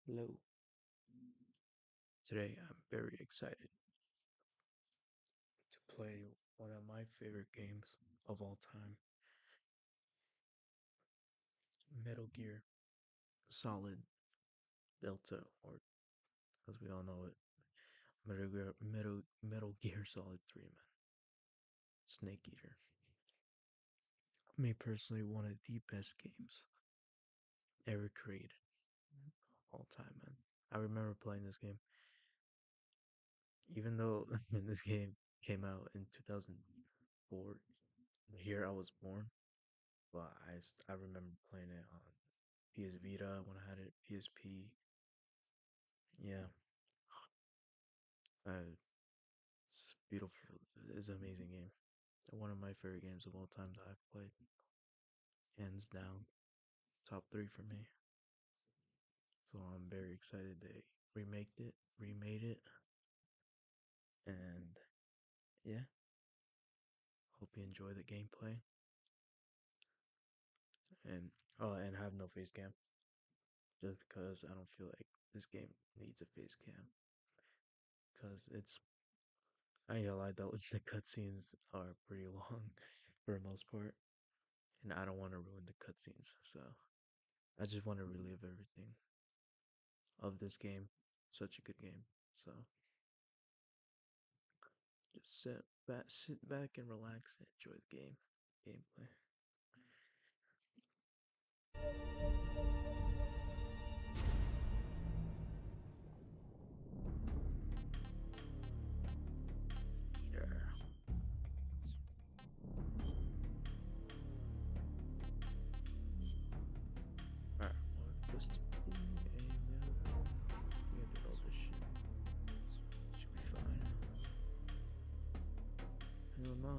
Hello. Today I'm very excited to play one of my favorite games of all time, Metal Gear Solid Delta, or as we all know it, Metal Gear Solid 3, man. Snake Eater. Me personally, one of the best games ever created. All time, man. I remember playing this game, even though when this game came out in 2004, here I was born. But I remember playing it on PS Vita when I had it, PSP. Yeah, it's beautiful. It's an amazing game. One of my favorite games of all time that I've played, hands down, top three for me. So I'm very excited they remade it, and yeah, hope you enjoy the gameplay. And and have no face cam, just because I don't feel like this game needs a face cam, because it's I ain't gonna lie though, the cutscenes are pretty long for the most part, and I don't want to ruin the cutscenes, so I just want to relive everything of this game. Such a good game. So just sit back and relax and enjoy the gameplay. Eater. Alright, well, just and we did all this shit. Should be fine. I don't know.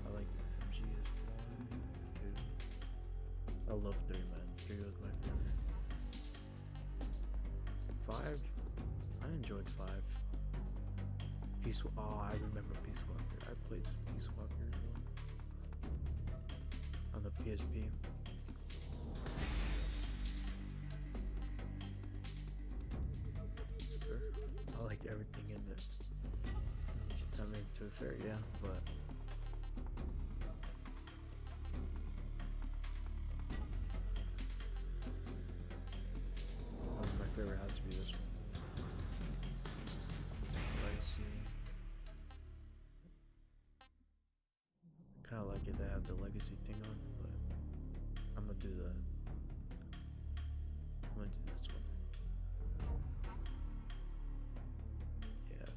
I like the MGS one, two. I love three, man. Three was my favorite. Five, I enjoyed five. Oh, I remember Peace Walker. I played Peace Walker as well on the PSP. Sure. I liked everything in it. I mean, to be fair, yeah, but my favorite has to be this one. Legacy. Kind of like it to have the Legacy thing on, but I'm gonna do I'm gonna do this one. Yeah.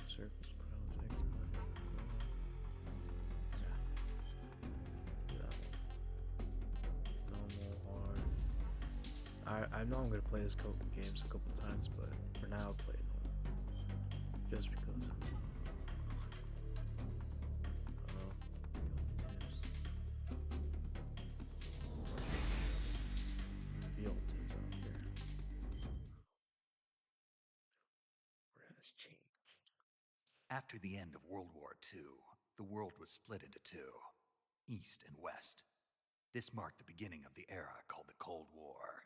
Surface Crowns X-Men. Yeah. Do that one. Normal, hard. I know I'm gonna play this games a couple times, but for now I'll play it normal. Just because. Tips. Reveal tips, I don't care. What has changed? After the end of World War II, the world was split into two, East and West. This marked the beginning of the era called the Cold War.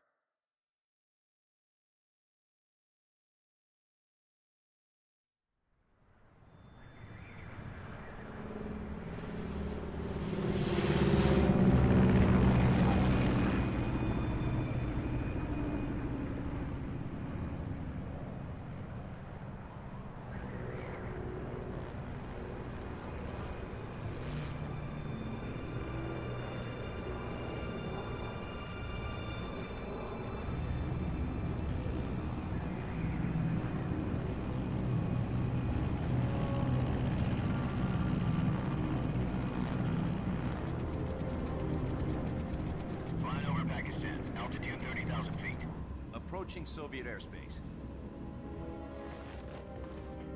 Approaching Soviet airspace.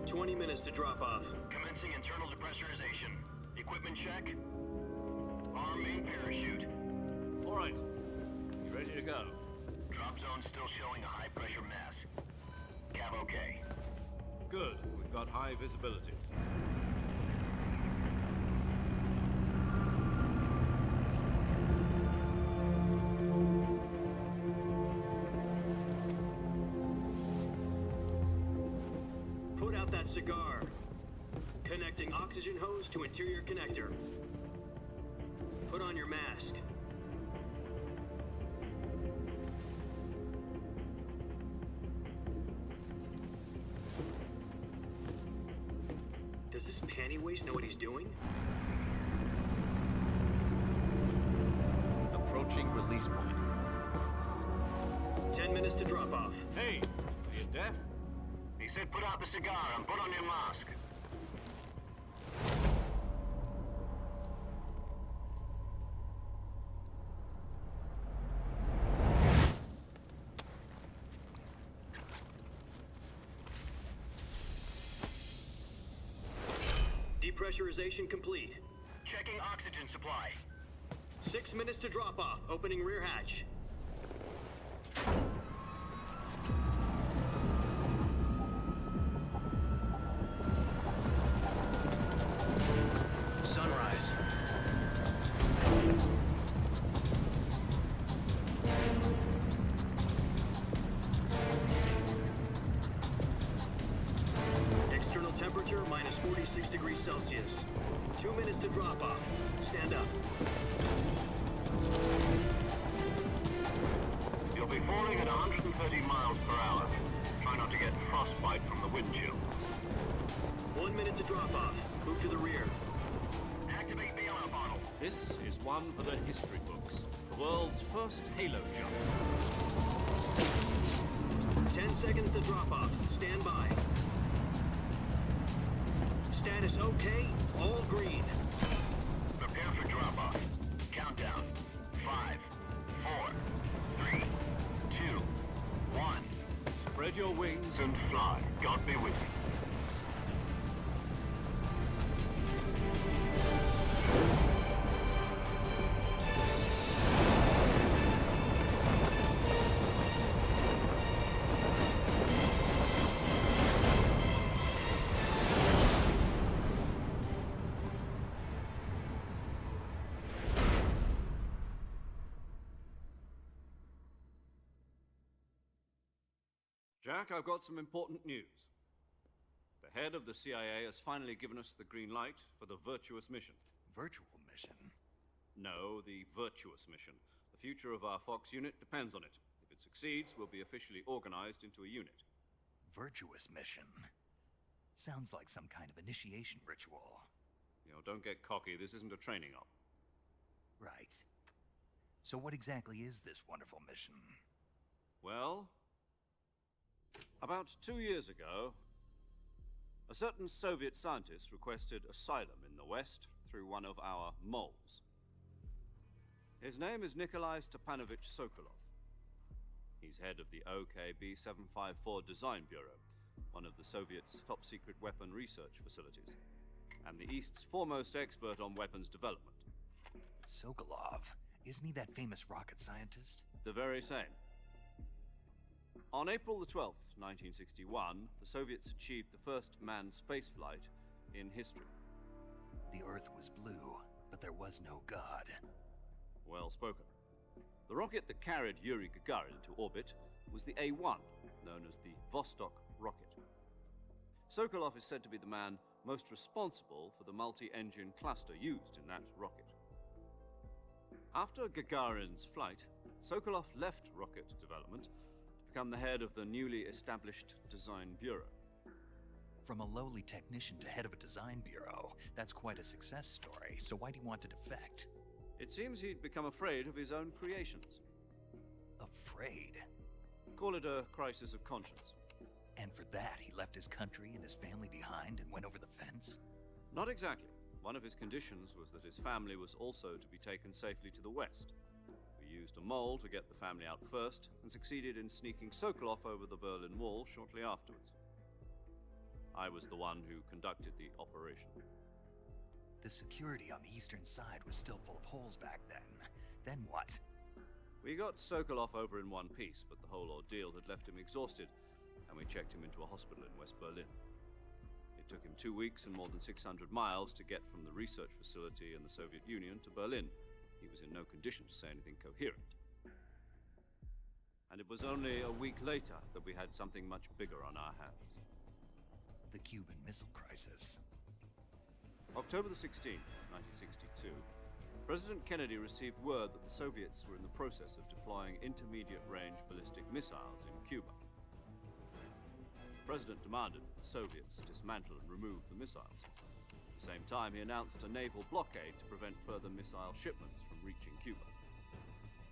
20 minutes to drop off. Commencing internal depressurization. Equipment check. Arm main parachute. All right. You ready to go? Drop zone still showing a high pressure mass. Cav okay. Good. We've got high visibility. that cigar. Connecting oxygen hose to interior connector. Put on your mask. Does this panty waste know what he's doing? Approaching release point. 10 minutes to drop off. Hey, are you deaf? He said put out the cigar and put on your mask. Depressurization complete. Checking oxygen supply. 6 minutes to drop off. Opening rear hatch. Sunrise. External temperature minus 46 degrees Celsius. 2 minutes to drop off. Stand up. You'll be falling at 130 miles per hour. Try not to get frostbite from the wind chill. 1 minute to drop off. Move to the rear. Activate the air bottle. This is one for the history books. The world's first halo jump. 10 seconds to drop off. Stand by. Status okay. All green. Prepare for drop-off. Countdown. 5, 4, 3, 2, 1. Spread your wings And fly. God be with you. Jack, I've got some important news. The head of the CIA has finally given us the green light for the Virtuous mission. Virtual mission? No, the Virtuous mission. The future of our Fox unit depends on it. If it succeeds, we'll be officially organized into a unit. Virtuous mission? Sounds like some kind of initiation ritual. You know, don't get cocky. This isn't a training op. Right. So what exactly is this wonderful mission? Well, about 2 years ago, a certain Soviet scientist requested asylum in the West through one of our moles. His name is Nikolai Stepanovich Sokolov. He's head of the OKB-754 Design Bureau, one of the Soviets' top-secret weapon research facilities, and the East's foremost expert on weapons development. Sokolov? Isn't he that famous rocket scientist? The very same. On April the 12th, 1961, the Soviets achieved the first manned spaceflight in history. The Earth was blue, but there was no God. Well spoken. The rocket that carried Yuri Gagarin to orbit was the A-1, known as the Vostok rocket. Sokolov is said to be the man most responsible for the multi-engine cluster used in that rocket. After Gagarin's flight, Sokolov left rocket development to become the head of the newly established Design Bureau. From a lowly technician to head of a design bureau, that's quite a success story, so why'd he want to defect? It seems he'd become afraid of his own creations. Afraid? Call it a crisis of conscience. And for that, he left his country and his family behind and went over the fence? Not exactly. One of his conditions was that his family was also to be taken safely to the west. We used a mole to get the family out first, and succeeded in sneaking Sokolov over the Berlin Wall shortly afterwards. I was the one who conducted the operation. The security on the eastern side was still full of holes back then. Then what? We got Sokolov over in one piece, but the whole ordeal had left him exhausted, and we checked him into a hospital in West Berlin. It took him 2 weeks and more than 600 miles to get from the research facility in the Soviet Union to Berlin. He was in no condition to say anything coherent. And it was only a week later that we had something much bigger on our hands. The Cuban Missile Crisis. October the 16th, 1962, President Kennedy received word that the Soviets were in the process of deploying intermediate-range ballistic missiles in Cuba. The President demanded that the Soviets dismantle and remove the missiles. At the same time, he announced a naval blockade to prevent further missile shipments from reaching Cuba.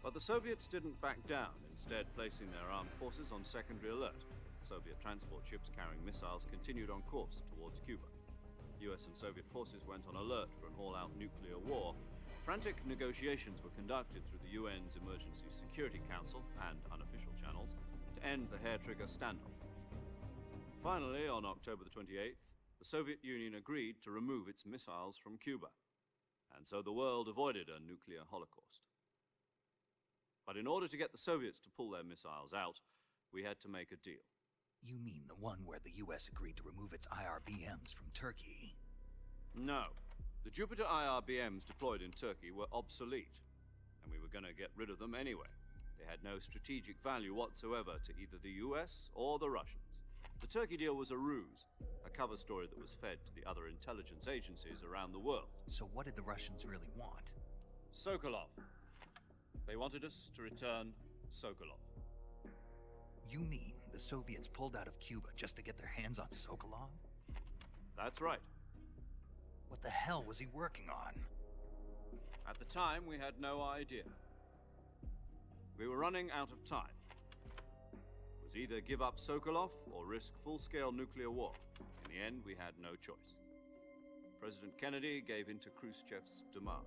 But the Soviets didn't back down, instead placing their armed forces on secondary alert. Soviet transport ships carrying missiles continued on course towards Cuba. US and Soviet forces went on alert for an all-out nuclear war. Frantic negotiations were conducted through the UN's Emergency Security Council and unofficial channels to end the hair-trigger standoff. Finally, on October the 28th, the Soviet Union agreed to remove its missiles from Cuba, and so the world avoided a nuclear holocaust. But in order to get the Soviets to pull their missiles out, we had to make a deal. You mean the one where the US agreed to remove its IRBMs from Turkey? No. The Jupiter IRBMs deployed in Turkey were obsolete, and we were going to get rid of them anyway. They had no strategic value whatsoever to either the US or the Russians. The Turkey deal was a ruse, a cover story that was fed to the other intelligence agencies around the world. So what did the Russians really want? Sokolov. They wanted us to return Sokolov. You mean the Soviets pulled out of Cuba just to get their hands on Sokolov? That's right. What the hell was he working on? At the time, we had no idea. We were running out of time. It was either give up Sokolov or risk full-scale nuclear war. In the end, we had no choice. President Kennedy gave in to Khrushchev's demand.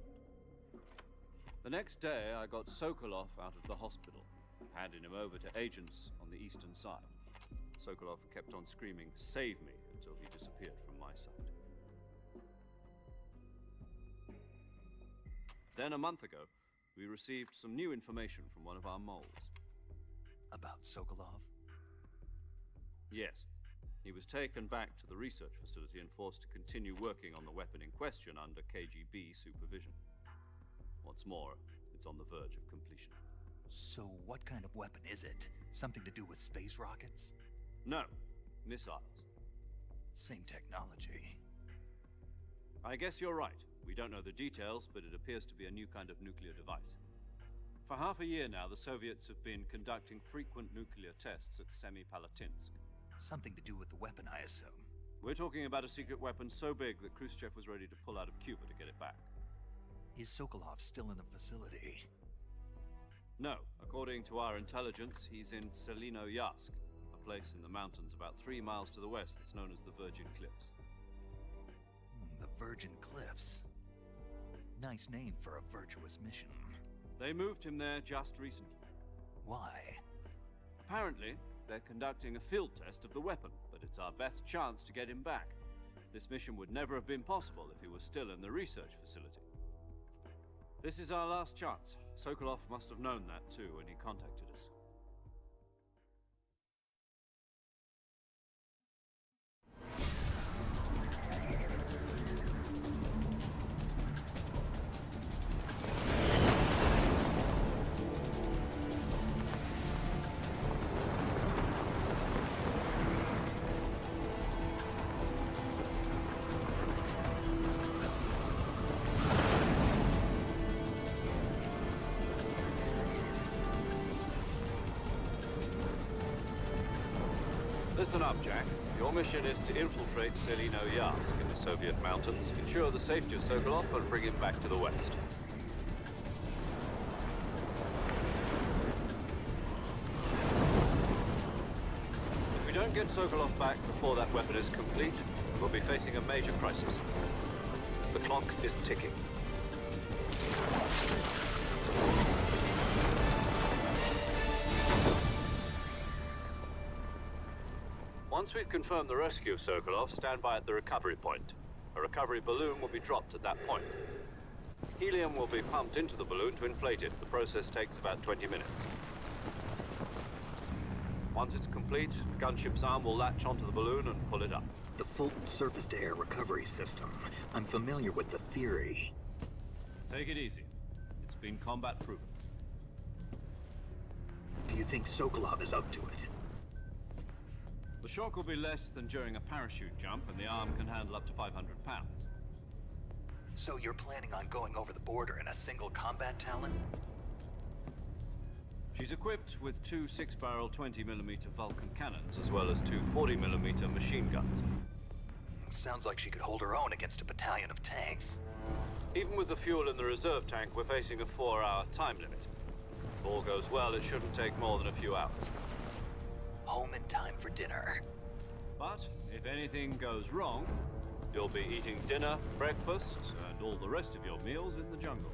The next day, I got Sokolov out of the hospital, handing him over to agents on the eastern side. Sokolov kept on screaming, "Save me," until he disappeared from my sight. Then, a month ago, we received some new information from one of our moles. About Sokolov? Yes. He was taken back to the research facility and forced to continue working on the weapon in question under KGB supervision. What's more, it's on the verge of completion. So what kind of weapon is it? Something to do with space rockets? No, missiles. Same technology. I guess you're right. We don't know the details, but it appears to be a new kind of nuclear device. For half a year now, the Soviets have been conducting frequent nuclear tests at Semipalatinsk. Something to do with the weapon, I assume. We're talking about a secret weapon so big that Khrushchev was ready to pull out of Cuba to get it back. Is Sokolov still in the facility? No. According to our intelligence, he's in Selinoyarsk, a place in the mountains about 3 miles to the west that's known as the Virgin Cliffs. The Virgin Cliffs. Nice name for a virtuous mission. They moved him there just recently. Why? Apparently, they're conducting a field test of the weapon, but it's our best chance to get him back. This mission would never have been possible if he was still in the research facility. This is our last chance. Sokolov must have known that too when he contacted us. Listen up, Jack. Your mission is to infiltrate Selinoyarsk in the Soviet mountains, ensure the safety of Sokolov, and bring him back to the west. If we don't get Sokolov back before that weapon is complete, we'll be facing a major crisis. The clock is ticking. Once we've confirmed the rescue of Sokolov, stand by at the recovery point. A recovery balloon will be dropped at that point. Helium will be pumped into the balloon to inflate it. The process takes about 20 minutes. Once it's complete, a gunship's arm will latch onto the balloon and pull it up. The Fulton surface-to-air recovery system. I'm familiar with the theory. Take it easy. It's been combat-proven. Do you think Sokolov is up to it? The shock will be less than during a parachute jump, and the arm can handle up to 500 pounds. So you're planning on going over the border in a single combat Talon? She's equipped with two 6-barrel 20mm Vulcan cannons, as well as two 40mm machine guns. Sounds like she could hold her own against a battalion of tanks. Even with the fuel in the reserve tank, we're facing a 4-hour time limit. If all goes well, it shouldn't take more than a few hours. Home in time for dinner. But if anything goes wrong, you'll be eating dinner, breakfast, and all the rest of your meals in the jungle.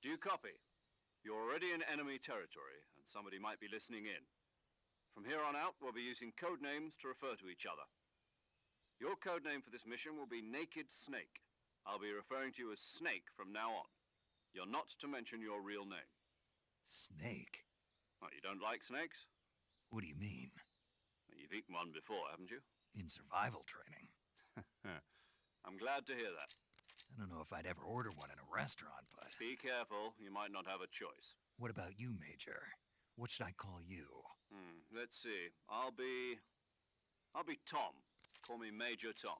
Do you copy? You're already in enemy territory, and somebody might be listening in. From here on out, we'll be using code names to refer to each other. Your code name for this mission will be Naked Snake. I'll be referring to you as Snake from now on. You're not to mention your real name. Snake? What, you don't like snakes? What do you mean? You've eaten one before, haven't you? In survival training. I'm glad to hear that. I don't know if I'd ever order one in a restaurant, but... Be careful, you might not have a choice. What about you, Major? What should I call you? Let's see. I'll be Tom. Call me Major Tom.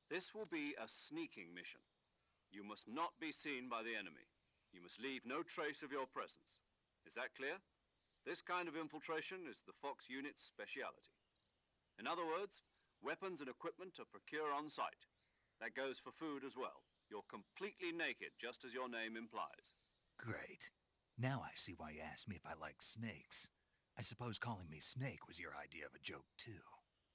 This will be a sneaking mission. You must not be seen by the enemy. You must leave no trace of your presence. Is that clear? This kind of infiltration is the Fox unit's speciality. In other words, weapons and equipment are procured on site. That goes for food as well. You're completely naked, just as your name implies. Great. Now I see why you asked me if I like snakes. I suppose calling me Snake was your idea of a joke, too.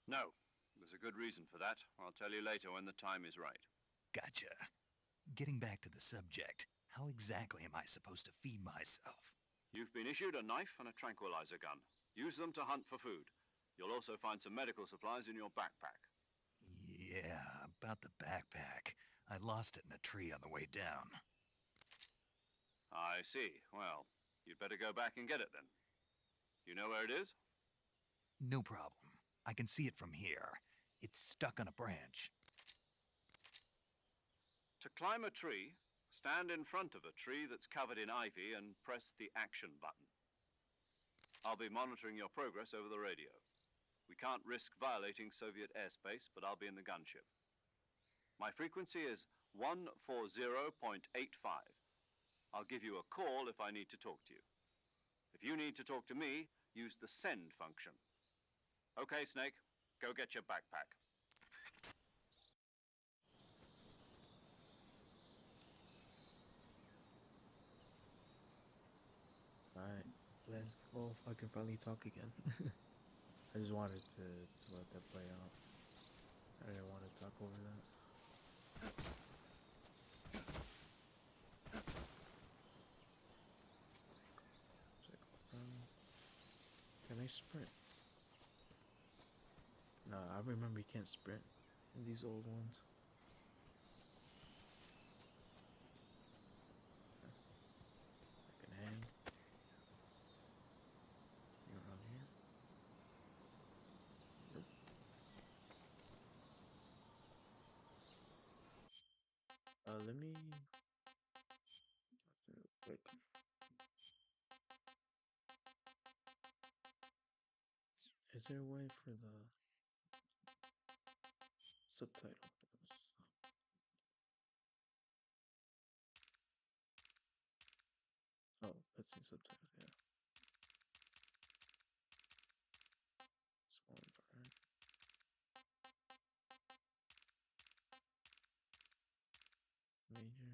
No. There's a good reason for that. I'll tell you later when the time is right. Gotcha. Getting back to the subject, how exactly am I supposed to feed myself? You've been issued a knife and a tranquilizer gun. Use them to hunt for food. You'll also find some medical supplies in your backpack. Yeah, about the backpack. I lost it in a tree on the way down. I see. Well, you'd better go back and get it then. You know where it is? No problem. I can see it from here. It's stuck on a branch. To climb a tree, stand in front of a tree that's covered in ivy and press the action button. I'll be monitoring your progress over the radio. We can't risk violating Soviet airspace, but I'll be in the gunship. My frequency is 140.85. I'll give you a call if I need to talk to you. If you need to talk to me, use the send function. Okay, Snake, go get your backpack. Alright, let's go fucking finally talk again. I just wanted to let that play out. I didn't want to talk over that. Can I sprint? No, I remember you can't sprint in these old ones. Let me real quick. Is there a way for the subtitles? Oh, let's see subtitles, yeah. Small part. Major.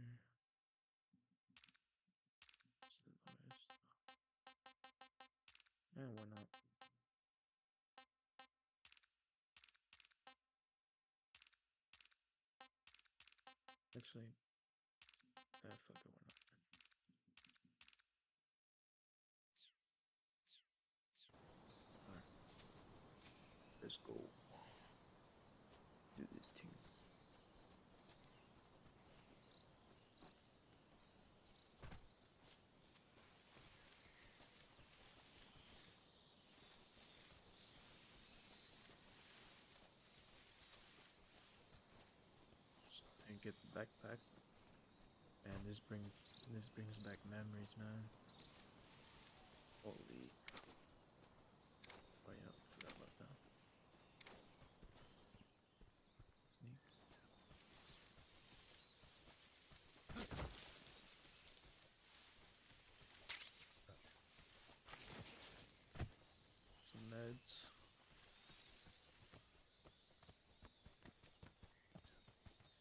What's the lowest? And why not? Actually, fuck it, why not? Alright. Let's go. Do this thing. And get the backpack. And this brings back memories, man. Holy. Oh yeah, forgot about that. Sneak. Some meds.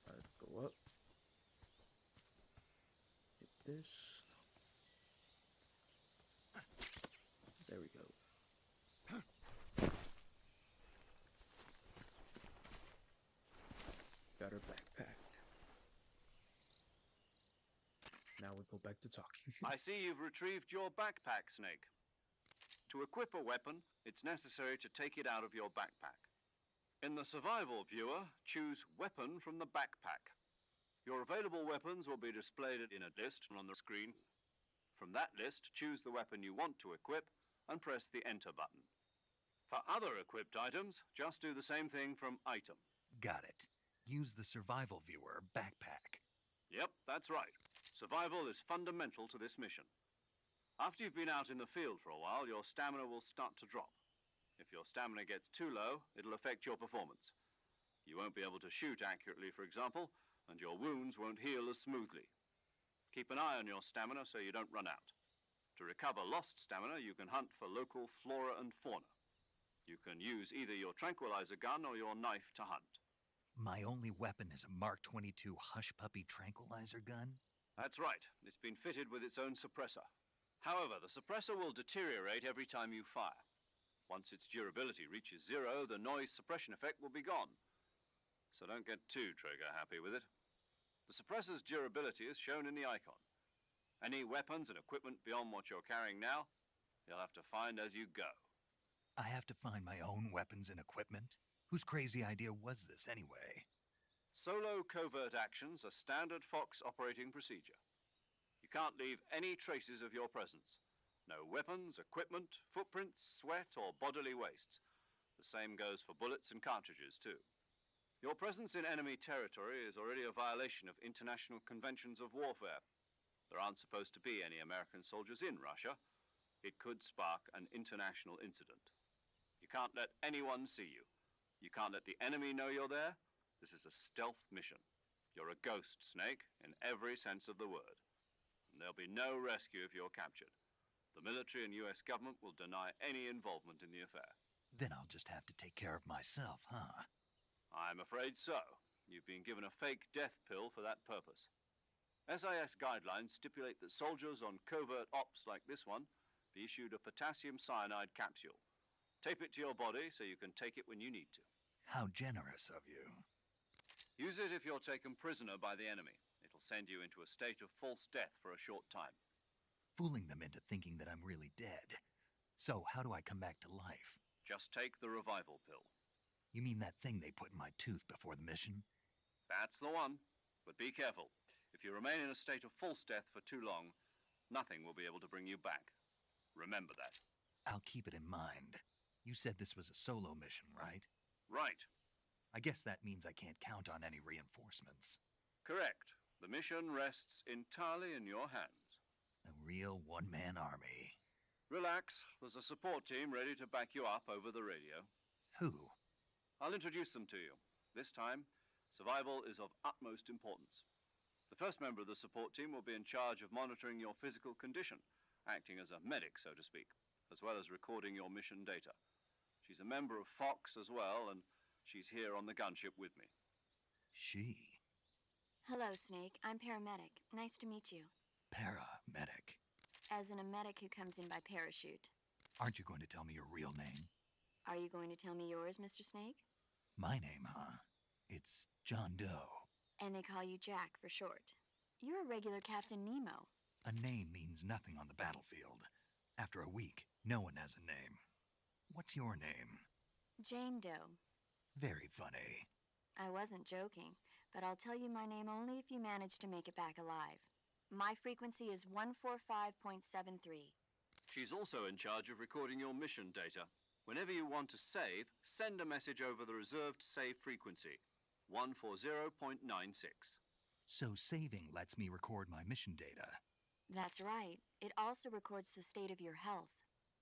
Alright, go up. Hit this. There we go. Got her backpacked. Now we go back to talking. I see you've retrieved your backpack, Snake. To equip a weapon, it's necessary to take it out of your backpack. In the survival viewer, choose Weapon from the backpack. Your available weapons will be displayed in a list on the screen. From that list, choose the weapon you want to equip and press the Enter button. For other equipped items, just do the same thing from Item. Got it. Use the survival viewer backpack. Yep, that's right. Survival is fundamental to this mission. After you've been out in the field for a while, your stamina will start to drop. If your stamina gets too low, it'll affect your performance. You won't be able to shoot accurately, for example, and your wounds won't heal as smoothly. Keep an eye on your stamina so you don't run out. To recover lost stamina, you can hunt for local flora and fauna. You can use either your tranquilizer gun or your knife to hunt. My only weapon is a Mark 22 Hush Puppy tranquilizer gun? That's right. It's been fitted with its own suppressor. However, the suppressor will deteriorate every time you fire. Once its durability reaches 0, the noise suppression effect will be gone. So don't get too trigger happy with it. The suppressor's durability is shown in the icon. Any weapons and equipment beyond what you're carrying now, you'll have to find as you go. I have to find my own weapons and equipment? Whose crazy idea was this anyway? Solo covert actions are standard Fox operating procedure. You can't leave any traces of your presence. No weapons, equipment, footprints, sweat, or bodily wastes. The same goes for bullets and cartridges, too. Your presence in enemy territory is already a violation of international conventions of warfare. There aren't supposed to be any American soldiers in Russia. It could spark an international incident. You can't let anyone see you. You can't let the enemy know you're there. This is a stealth mission. You're a ghost, Snake, in every sense of the word. And there'll be no rescue if you're captured. The military and US government will deny any involvement in the affair. Then I'll just have to take care of myself, huh? I'm afraid so. You've been given a fake death pill for that purpose. SIS guidelines stipulate that soldiers on covert ops like this one be issued a potassium cyanide capsule. Tape it to your body so you can take it when you need to. How generous of you. Use it if you're taken prisoner by the enemy. It'll send you into a state of false death for a short time. Fooling them into thinking that I'm really dead. So how do I come back to life? Just take the revival pill. You mean that thing they put in my tooth before the mission? That's the one. But be careful. If you remain in a state of false death for too long, nothing will be able to bring you back. Remember that. I'll keep it in mind. You said this was a solo mission, right? Right. I guess that means I can't count on any reinforcements. Correct. The mission rests entirely in your hands. A real one-man army. Relax, there's a support team ready to back you up over the radio. Who? I'll introduce them to you. This time, survival is of utmost importance. The first member of the support team will be in charge of monitoring your physical condition, acting as a medic, so to speak, as well as recording your mission data. She's a member of Fox as well, and she's here on the gunship with me. She? Hello, Snake. I'm paramedic. Nice to meet you. Paramedic. As in a medic who comes in by parachute. Aren't you going to tell me your real name? Are you going to tell me yours, Mr. Snake? My name, huh? It's John Doe. And they call you Jack for short. You're a regular Captain Nemo. A name means nothing on the battlefield. After a week, no one has a name. What's your name? Jane Doe. Very funny. I wasn't joking, but I'll tell you my name only if you manage to make it back alive. My frequency is 145.73. She's also in charge of recording your mission data. Whenever you want to save, send a message over the reserved save frequency, 140.96. So saving lets me record my mission data. That's right. It also records the state of your health.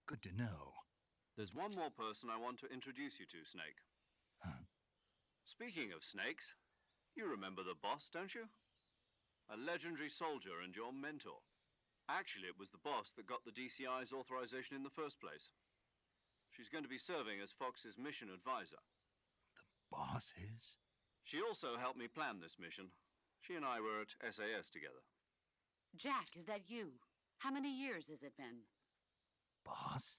Good to know. There's one more person I want to introduce you to, Snake. Huh? Speaking of snakes, you remember the boss, don't you? A legendary soldier and your mentor. Actually, it was the boss that got the DCI's authorization in the first place. She's going to be serving as Fox's mission advisor. The boss is? She also helped me plan this mission. She and I were at SAS together. Jack, is that you? How many years has it been? Boss?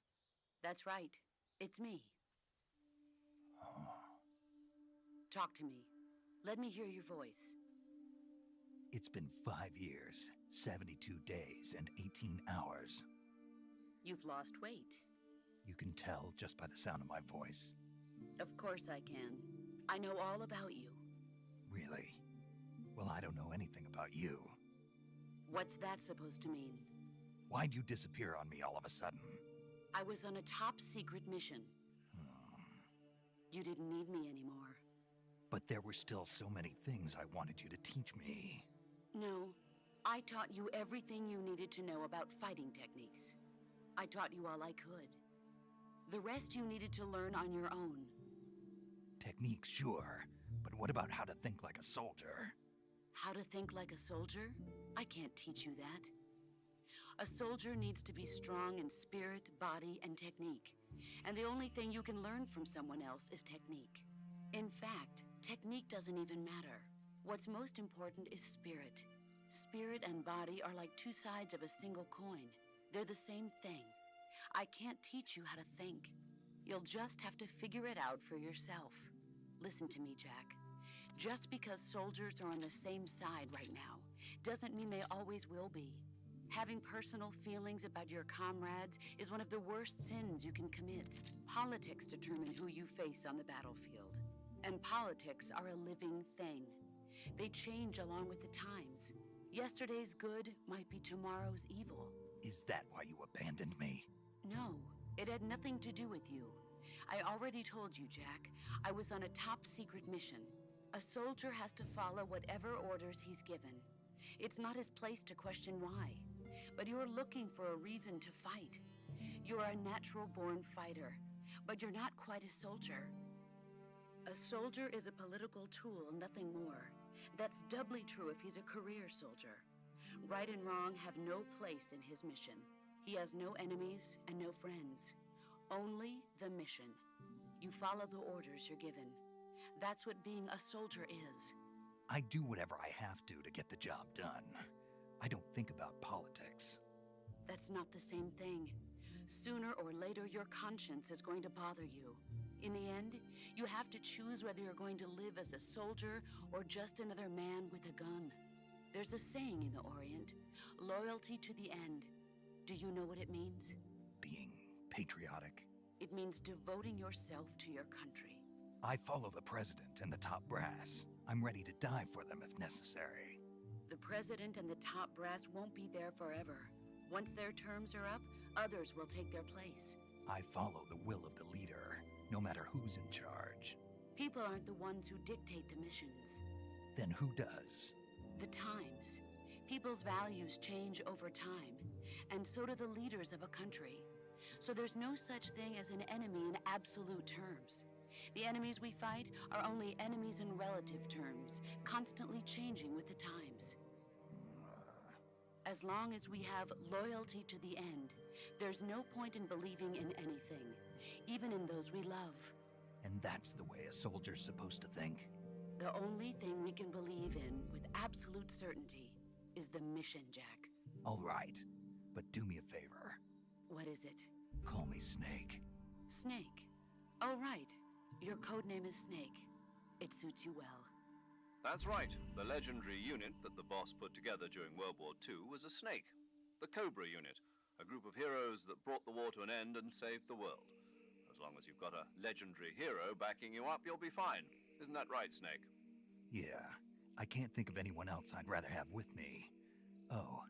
That's right. It's me. Oh. Talk to me. Let me hear your voice. It's been 5 years, 72 days, and 18 hours. You've lost weight. You can tell just by the sound of my voice. Of course I can. I know all about you. Really? Well, I don't know anything about you. What's that supposed to mean? Why'd you disappear on me all of a sudden? I was on a top-secret mission. You didn't need me anymore. But there were still so many things I wanted you to teach me. No, I taught you everything you needed to know about fighting techniques. I taught you all I could. The rest you needed to learn on your own. Techniques, sure. But what about how to think like a soldier? How to think like a soldier? I can't teach you that. A soldier needs to be strong in spirit, body, and technique. And the only thing you can learn from someone else is technique. In fact, technique doesn't even matter. What's most important is spirit. Spirit and body are like two sides of a single coin. They're the same thing. I can't teach you how to think. You'll just have to figure it out for yourself. Listen to me, Jack. Just because soldiers are on the same side right now doesn't mean they always will be. Having personal feelings about your comrades is one of the worst sins you can commit. Politics determine who you face on the battlefield. And politics are a living thing. They change along with the times. Yesterday's good might be tomorrow's evil. Is that why you abandoned me? No, it had nothing to do with you. I already told you, Jack. I was on a top-secret mission. A soldier has to follow whatever orders he's given. It's not his place to question why. But you're looking for a reason to fight. You're a natural-born fighter, but you're not quite a soldier. A soldier is a political tool, nothing more. That's doubly true if he's a career soldier. Right and wrong have no place in his mission. He has no enemies and no friends. Only the mission. You follow the orders you're given. That's what being a soldier is. I do whatever I have to get the job done. I don't think about politics. That's not the same thing. Sooner or later, your conscience is going to bother you. In the end, you have to choose whether you're going to live as a soldier or just another man with a gun. There's a saying in the Orient, loyalty to the end. Do you know what it means? Being patriotic. It means devoting yourself to your country. I follow the president and the top brass. I'm ready to die for them if necessary. The president and the top brass won't be there forever. Once their terms are up, others will take their place. I follow the will of the leader, no matter who's in charge. People aren't the ones who dictate the missions. Then who does? The times. People's values change over time, and so do the leaders of a country. So there's no such thing as an enemy in absolute terms. The enemies we fight are only enemies in relative terms, constantly changing with the times. As long as we have loyalty to the end, there's no point in believing in anything, even in those we love. And that's the way a soldier's supposed to think? The only thing we can believe in with absolute certainty is the mission, Jack. All right, but do me a favor. What is it? Call me Snake. Snake. Oh, right. Your codename is Snake. It suits you well. That's right. The legendary unit that the boss put together during World War II was a snake. The Cobra unit, a group of heroes that brought the war to an end and saved the world. As long as you've got a legendary hero backing you up, you'll be fine. Isn't that right, Snake? Yeah, I can't think of anyone else I'd rather have with me. Oh,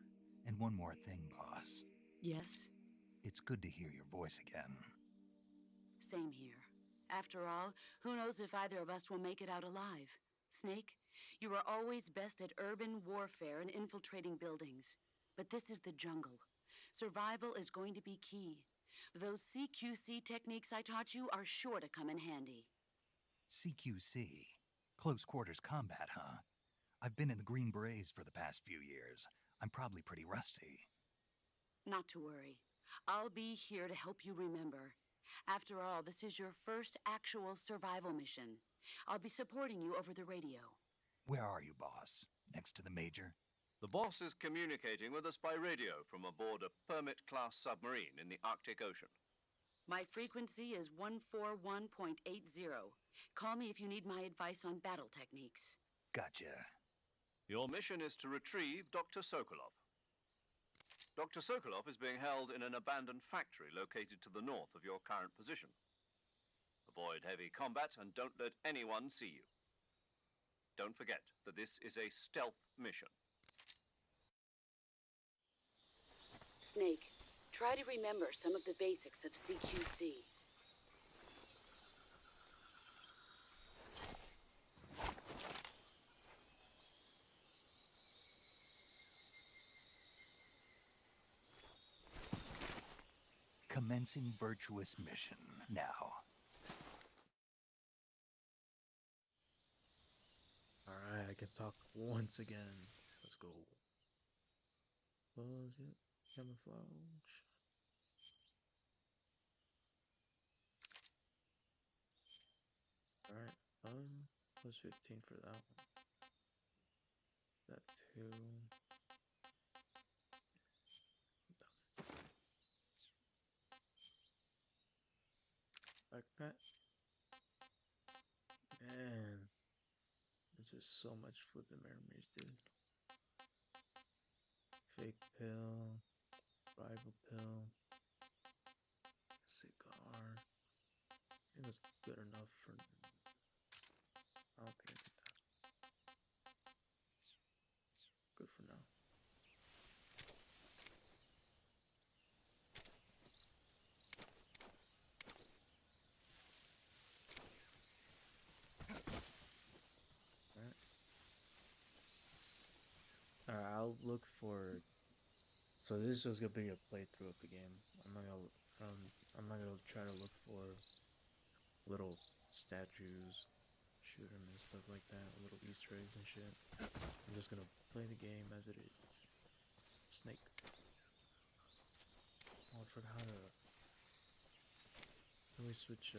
and one more thing, boss. Yes? It's good to hear your voice again. Same here. After all, who knows if either of us will make it out alive? Snake, you are always best at urban warfare and infiltrating buildings. But this is the jungle. Survival is going to be key. Those CQC techniques I taught you are sure to come in handy. CQC? Close quarters combat, huh? I've been in the Green Berets for the past few years. I'm probably pretty rusty. Not to worry. I'll be here to help you remember. After all, this is your first actual survival mission. I'll be supporting you over the radio. Where are you, boss? Next to the Major? The boss is communicating with us by radio from aboard a Permit-class submarine in the Arctic Ocean. My frequency is 141.80. Call me if you need my advice on battle techniques. Gotcha. Your mission is to retrieve Dr. Sokolov. Dr. Sokolov is being held in an abandoned factory located to the north of your current position. Avoid heavy combat and don't let anyone see you. Don't forget that this is a stealth mission. Snake, try to remember some of the basics of CQC. Commencing virtuous mission now. Alright, I can talk once again. Let's go. Close it. Camouflage. Alright, plus 15 for that one. That 2. Backpack. Man, there's just so much flipping memories, dude. Fake pill, rival pill, cigar. It was good enough for. I don't think I did that. Good for now. Alright, I'll look for. So this is just gonna be a playthrough of the game. I'm not gonna try to look for little statues, shoot them and stuff like that, little Easter eggs and shit. I'm just gonna play the game as it is. Snake. Oh, I forgot how to. Let me switch.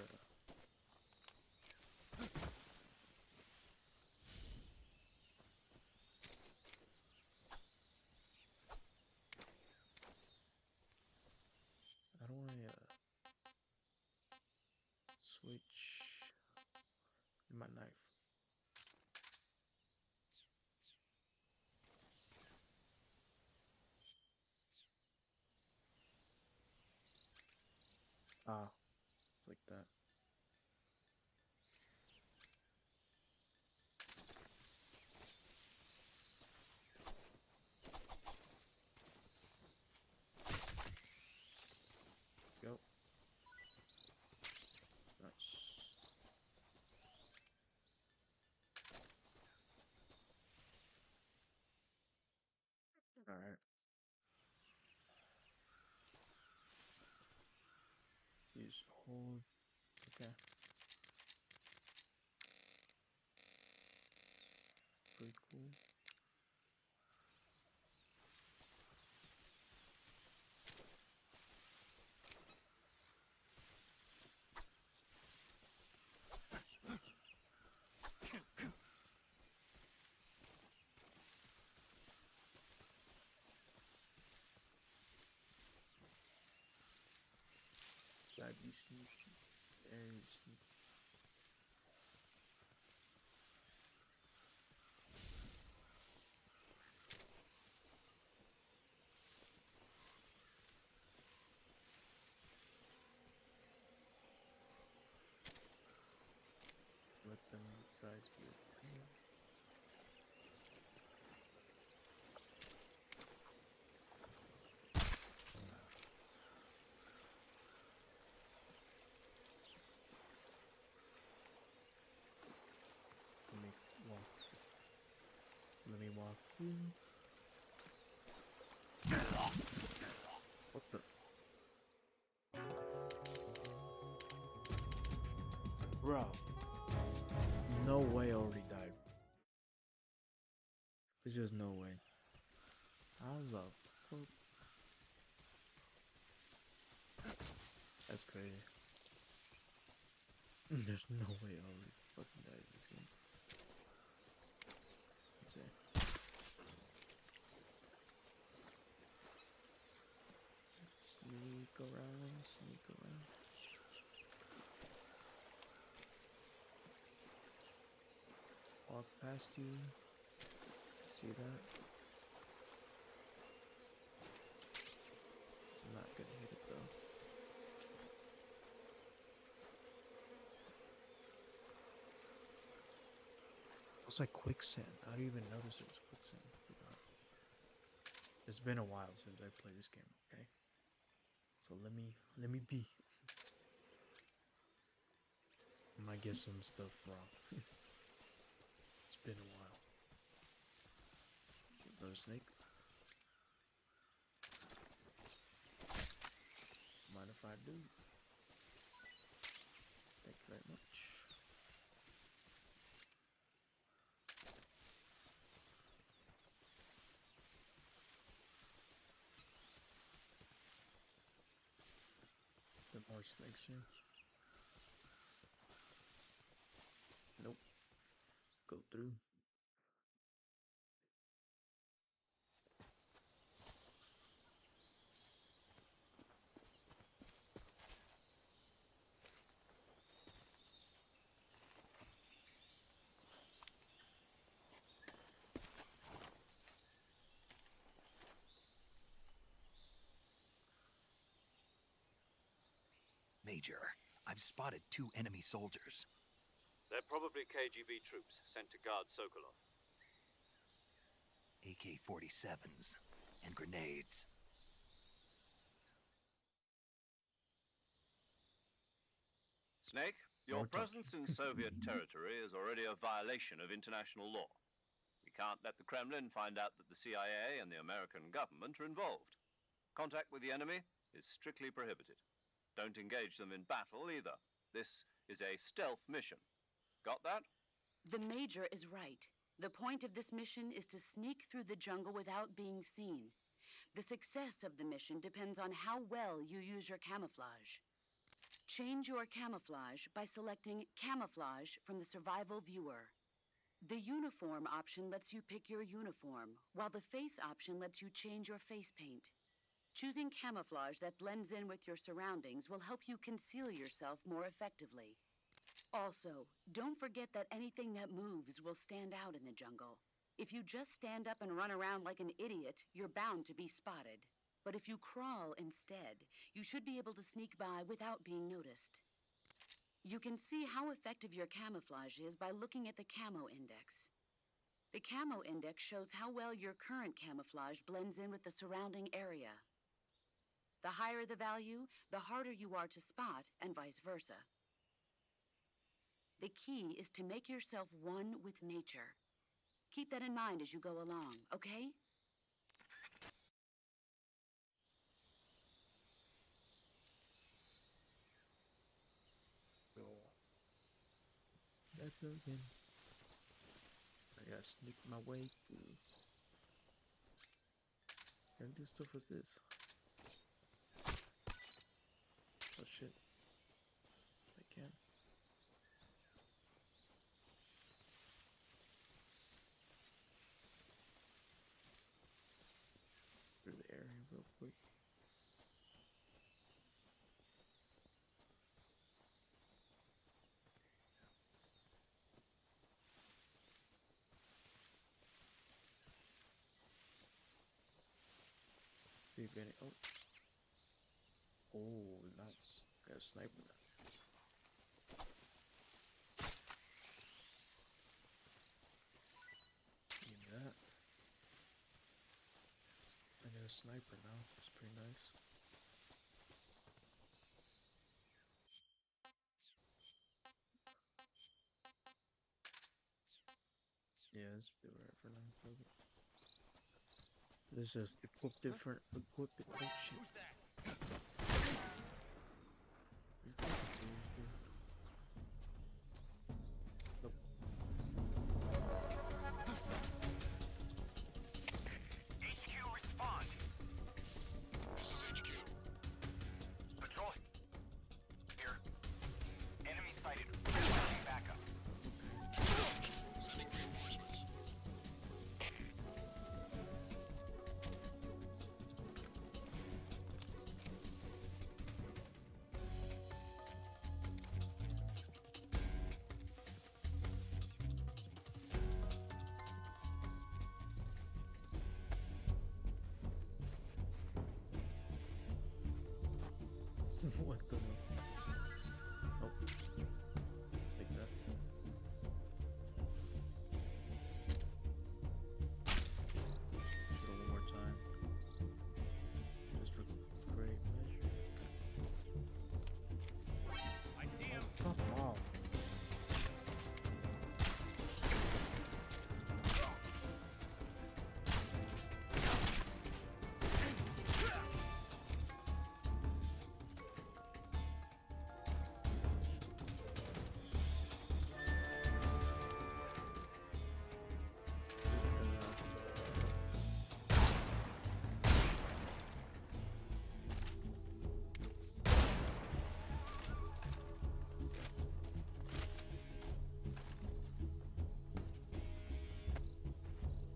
How do I switch my knife? Ah, it's like that. Go. Nice. Alright. Use hold. Okay. Pretty cool. Gotta be sneaky. Very sneaky. Let them guys be okay. Let me walk. Let me walk through. What the? Bro. No way I already died. There's just no way. How the fuck? That's crazy. There's no way I already fucking died in this game. Let's see. Sneak around, sneak around. Walk past you. See that? I'm not gonna hit it though. It's like quicksand. I didn't even notice it was quicksand. I forgot. It's been a while since I played this game, okay? So let me be. I might get some stuff wrong. It's been a while. Another snake. Mind if I do? Thank you very much. The more snakes here. Nope. Go through. Major, I've spotted 2 enemy soldiers. They're probably KGB troops sent to guard Sokolov. AK-47s and grenades. Snake, your More talking. presence in Soviet territory is already a violation of international law. We can't let the Kremlin find out that the CIA and the American government are involved. Contact with the enemy is strictly prohibited. Don't engage them in battle either. This is a stealth mission. Got that? The Major is right. The point of this mission is to sneak through the jungle without being seen. The success of the mission depends on how well you use your camouflage. Change your camouflage by selecting Camouflage from the Survival Viewer. The Uniform option lets you pick your uniform, while the Face option lets you change your face paint. Choosing camouflage that blends in with your surroundings will help you conceal yourself more effectively. Also, don't forget that anything that moves will stand out in the jungle. If you just stand up and run around like an idiot, you're bound to be spotted. But if you crawl instead, you should be able to sneak by without being noticed. You can see how effective your camouflage is by looking at the Camo Index. The Camo Index shows how well your current camouflage blends in with the surrounding area. The higher the value, the harder you are to spot, and vice versa. The key is to make yourself one with nature. Keep that in mind as you go along, okay? back again. I gotta sneak my way through. How good stuff was this? Oh shit. I can. Through the area real quick. See if any. Oh. Oh, nice. Got a sniper now. Give me that. I got a sniper now. It's pretty nice. Yeah, let's do it for now. Fuck it. Let's just equip different equipment. Oh shit. Who's that? You're fucking serious, dude. Nope. HQ, respond. This is HQ. Patrol. Here. Enemy sighted. Requesting backup. Acknowledged. Sending reinforcements. What the? Oh. Take that. Do it one more time. Just for great measure. I see him. Fuck off.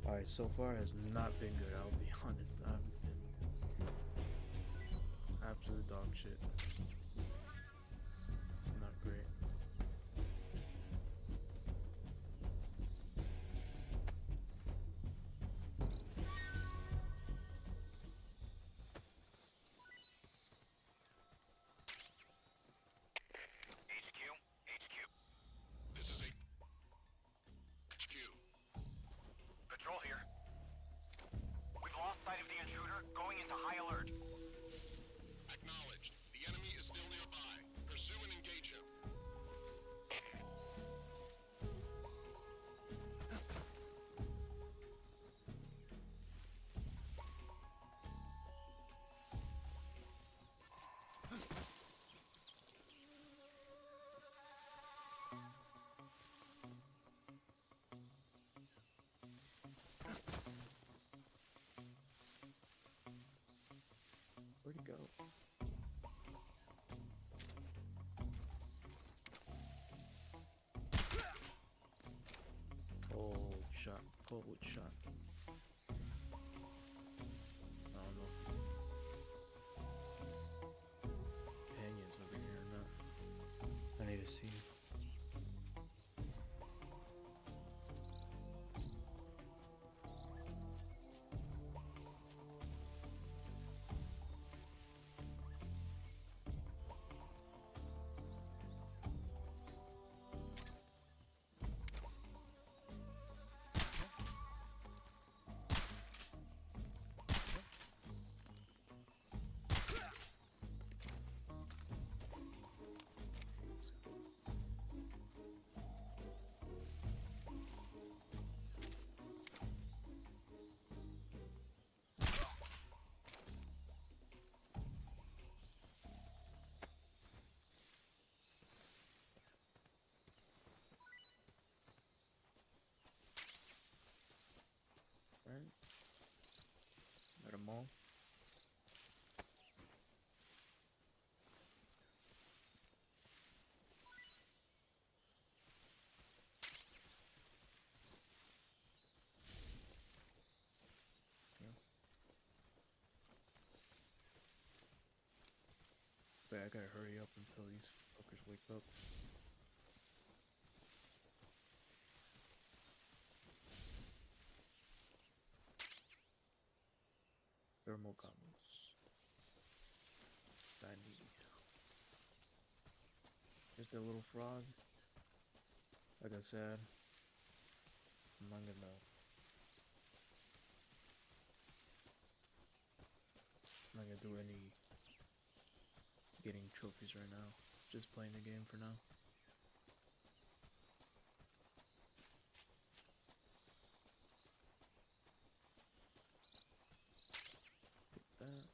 Alright, so far has not been good, I'll be honest. I've been absolute dog shit. It's not great. HQ. This is HQ. Patrol here. We've lost sight of the intruder. Going into high alert. Acknowledged. The enemy is still nearby. Pursue and engage him. Where'd he go? Oh, shot. Forward shot. I don't know if his companion's over here or not. I need to see. Alright, I gotta hurry up until these fuckers wake up. Thermal combos. I need. There's that little frog. Like I said, I'm not gonna do any getting trophies right now. Just playing the game for now. Get that.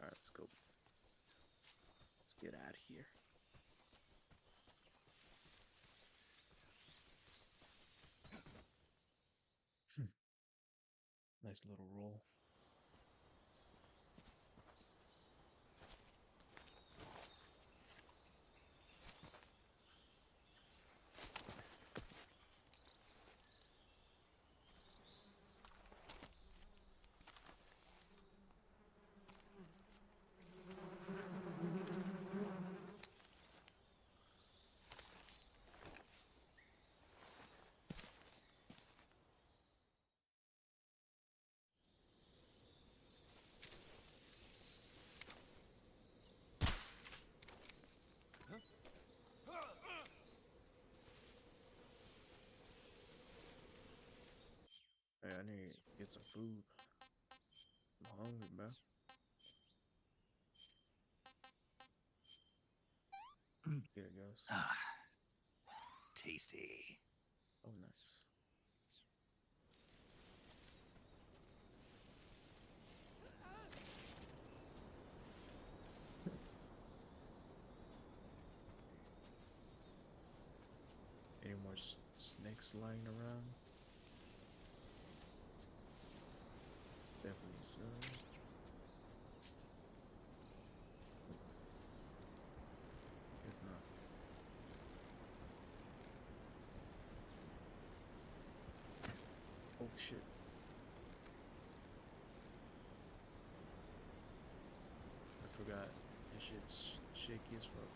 Alright, let's go. Let's get out of here. Nice little roll. Hey, I need to get some food. I'm hungry, bro. Here it goes. Tasty. Oh, nice. Any more snakes lying around? Definitely so. It's not. Oh shit. I forgot. This shit's shaky as fuck.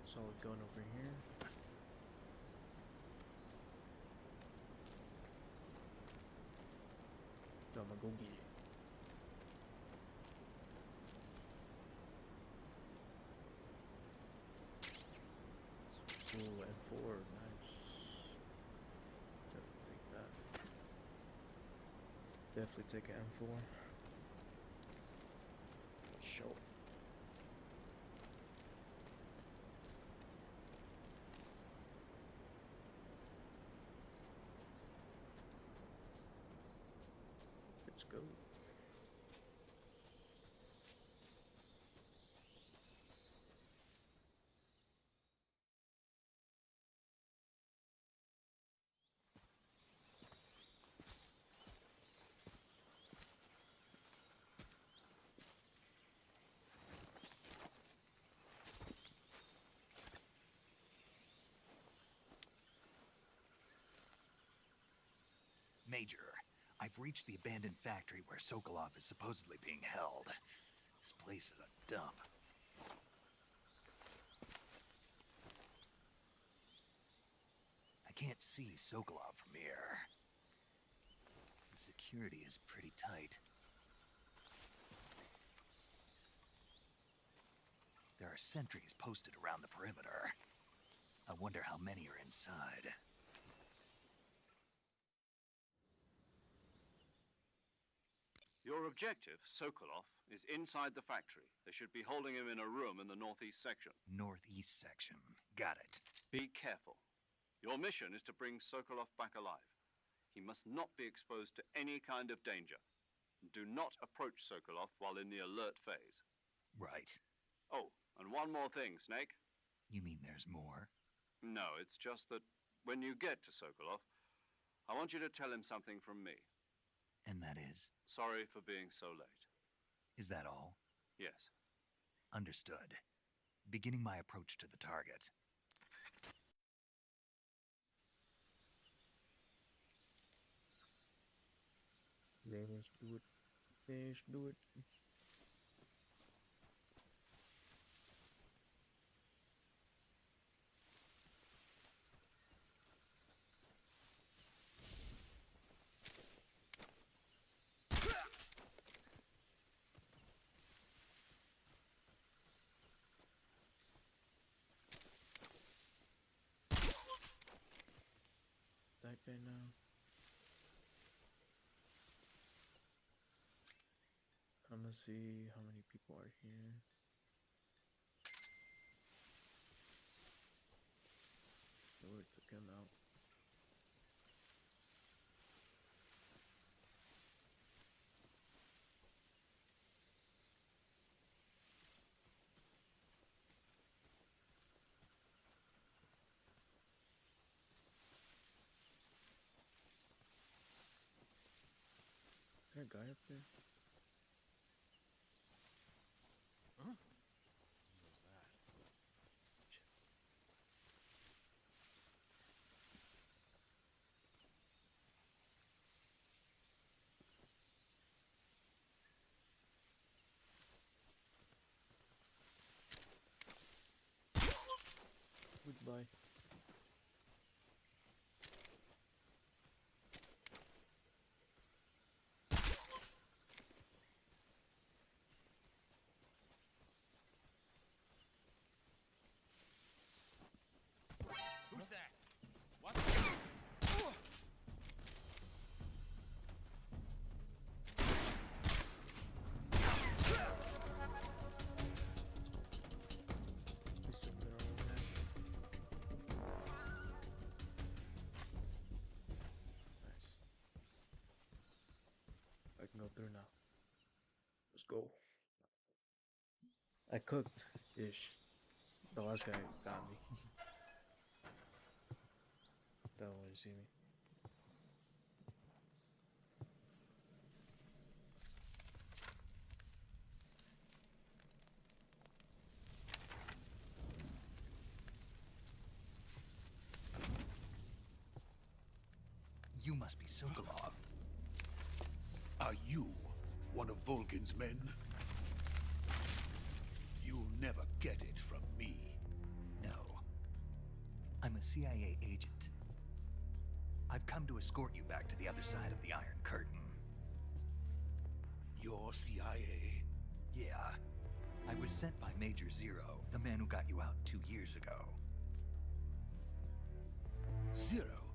Solid gun over here. So I'm gonna go get it. Ooh, M4, nice. Definitely take that. Definitely take an M4. For sure. Let's go. Major, I've reached the abandoned factory where Sokolov is supposedly being held. This place is a dump. I can't see Sokolov from here. The security is pretty tight. There are sentries posted around the perimeter. I wonder how many are inside. Your objective, Sokolov, is inside the factory. They should be holding him in a room in the northeast section. Northeast section. Got it. Be careful. Your mission is to bring Sokolov back alive. He must not be exposed to any kind of danger. Do not approach Sokolov while in the alert phase. Right. Oh, and one more thing, Snake. You mean there's more? No, it's just that when you get to Sokolov, I want you to tell him something from me. And that is? Sorry for being so late. Is that all? Yes. Understood. beginning my approach to the target. Let's do it. Let's do it. That guy now. I'm gonna see how many people are here. Lord took him out. Is there a guy up there? Huh? What was that? Goodbye. Who's that? What? Just a middle of that. Nice. I can go through now. Let's go. I cooked ish. The last guy got me. Don't want to see me. You must be Sokolov. Are you one of Volgin's men? You'll never get it from me. No. I'm a CIA agent. I've come to escort you back to the other side of the Iron Curtain. You're CIA? Yeah. I was sent by Major Zero, the man who got you out 2 years ago. Zero?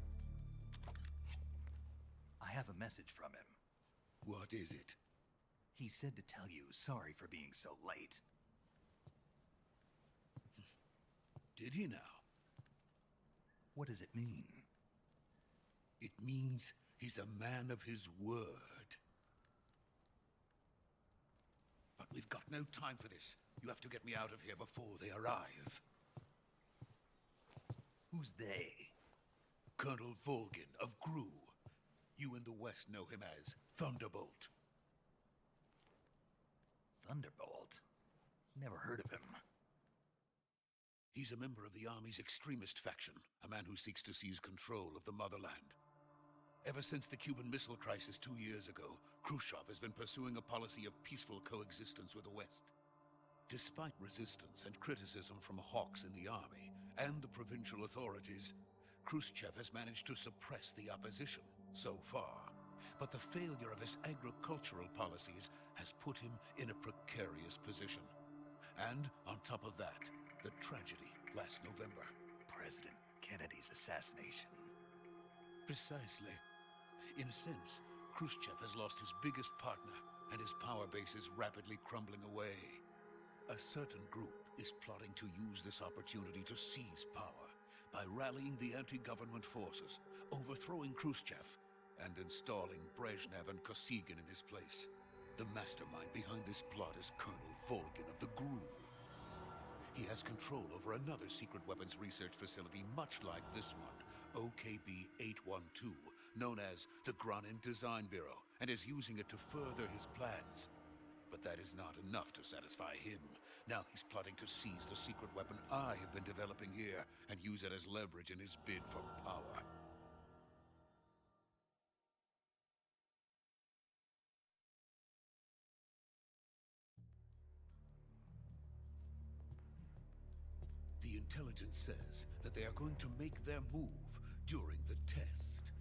I have a message from him. What is it? He said to tell you sorry for being so late. Did he now? What does it mean? It means he's a man of his word. But we've got no time for this. You have to get me out of here before they arrive. Who's they? Colonel Volgin of Gru. You in the West know him as Thunderbolt. Thunderbolt? Never heard of him. He's a member of the Army's extremist faction, a man who seeks to seize control of the motherland. Ever since the Cuban Missile Crisis 2 years ago, Khrushchev has been pursuing a policy of peaceful coexistence with the West. Despite resistance and criticism from hawks in the army and the provincial authorities, Khrushchev has managed to suppress the opposition so far. But the failure of his agricultural policies has put him in a precarious position. And on top of that, the tragedy last November. President Kennedy's assassination. Precisely. In a sense, Khrushchev has lost his biggest partner, and his power base is rapidly crumbling away. A certain group is plotting to use this opportunity to seize power by rallying the anti-government forces, overthrowing Khrushchev, and installing Brezhnev and Kosygin in his place. The mastermind behind this plot is Colonel Volgin of the GRU. He has control over another secret weapons research facility much like this one, OKB-812, known as the Granin Design Bureau, and is using it to further his plans. But that is not enough to satisfy him. Now he's plotting to seize the secret weapon I have been developing here and use it as leverage in his bid for power. The intelligence says that they are going to make their move during the test.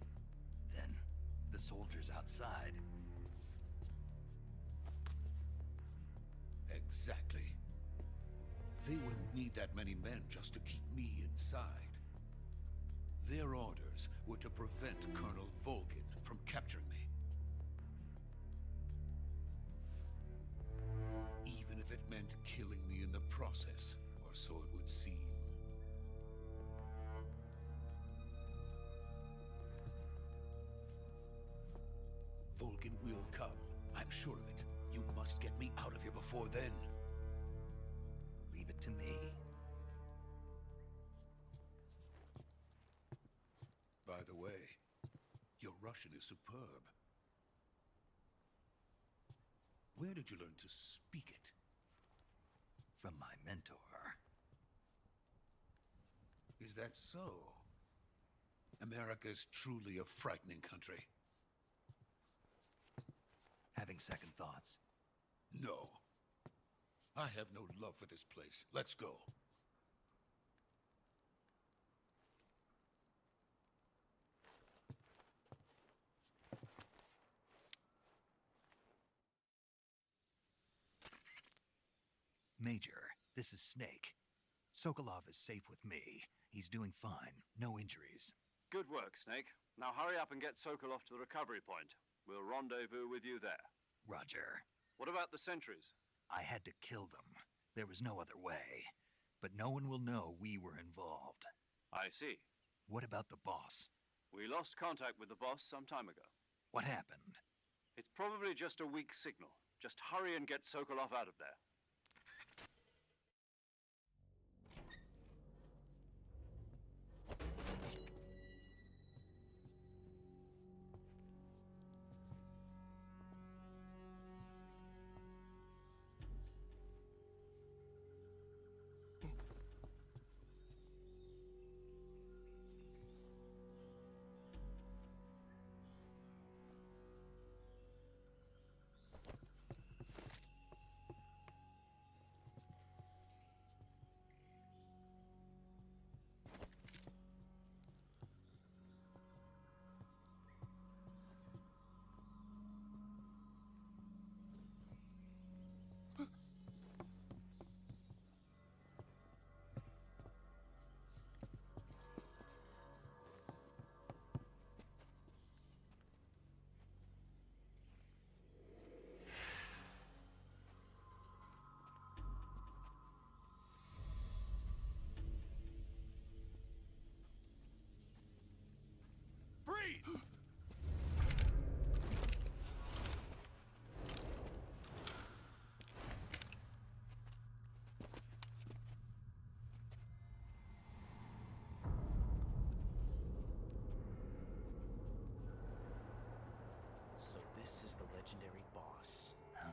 Then, the soldiers outside. Exactly. They wouldn't need that many men just to keep me inside. Their orders were to prevent Colonel Volgin from capturing me. Even if it meant killing me in the process, or so it would seem. Volgin will come. I'm sure of it. You must get me out of here before then. Leave it to me. By the way, your Russian is superb. Where did you learn to speak it? From my mentor. Is that so? America's truly a frightening country. Having second thoughts? No. I have no love for this place. Let's go. Major, this is Snake. Sokolov is safe with me. He's doing fine. No injuries. Good work, Snake. Now hurry up and get Sokolov to the recovery point. We'll rendezvous with you there. Roger. What about the sentries? I had to kill them. There was no other way. But no one will know we were involved. I see. What about the boss? We lost contact with the boss some time ago. What happened? It's probably just a weak signal. Just hurry and get Sokolov out of there. Freeze! So this is the legendary boss. Huh?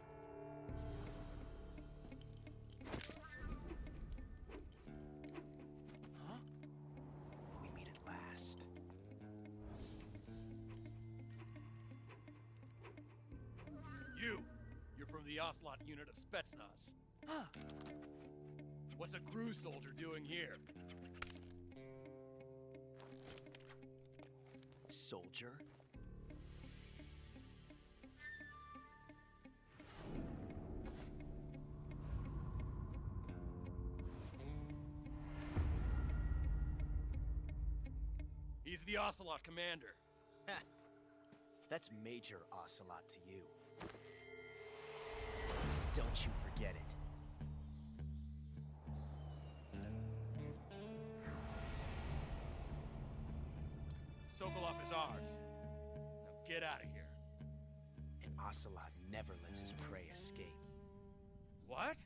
Huh? We meet at last. You're from the Ocelot unit of Spetsnaz. Huh. What's a crew soldier doing here? Soldier? He's the Ocelot commander. Ha! That's Major Ocelot to you. Don't you forget it. Sokolov is ours. Now get out of here. And Ocelot never lets his prey escape. What?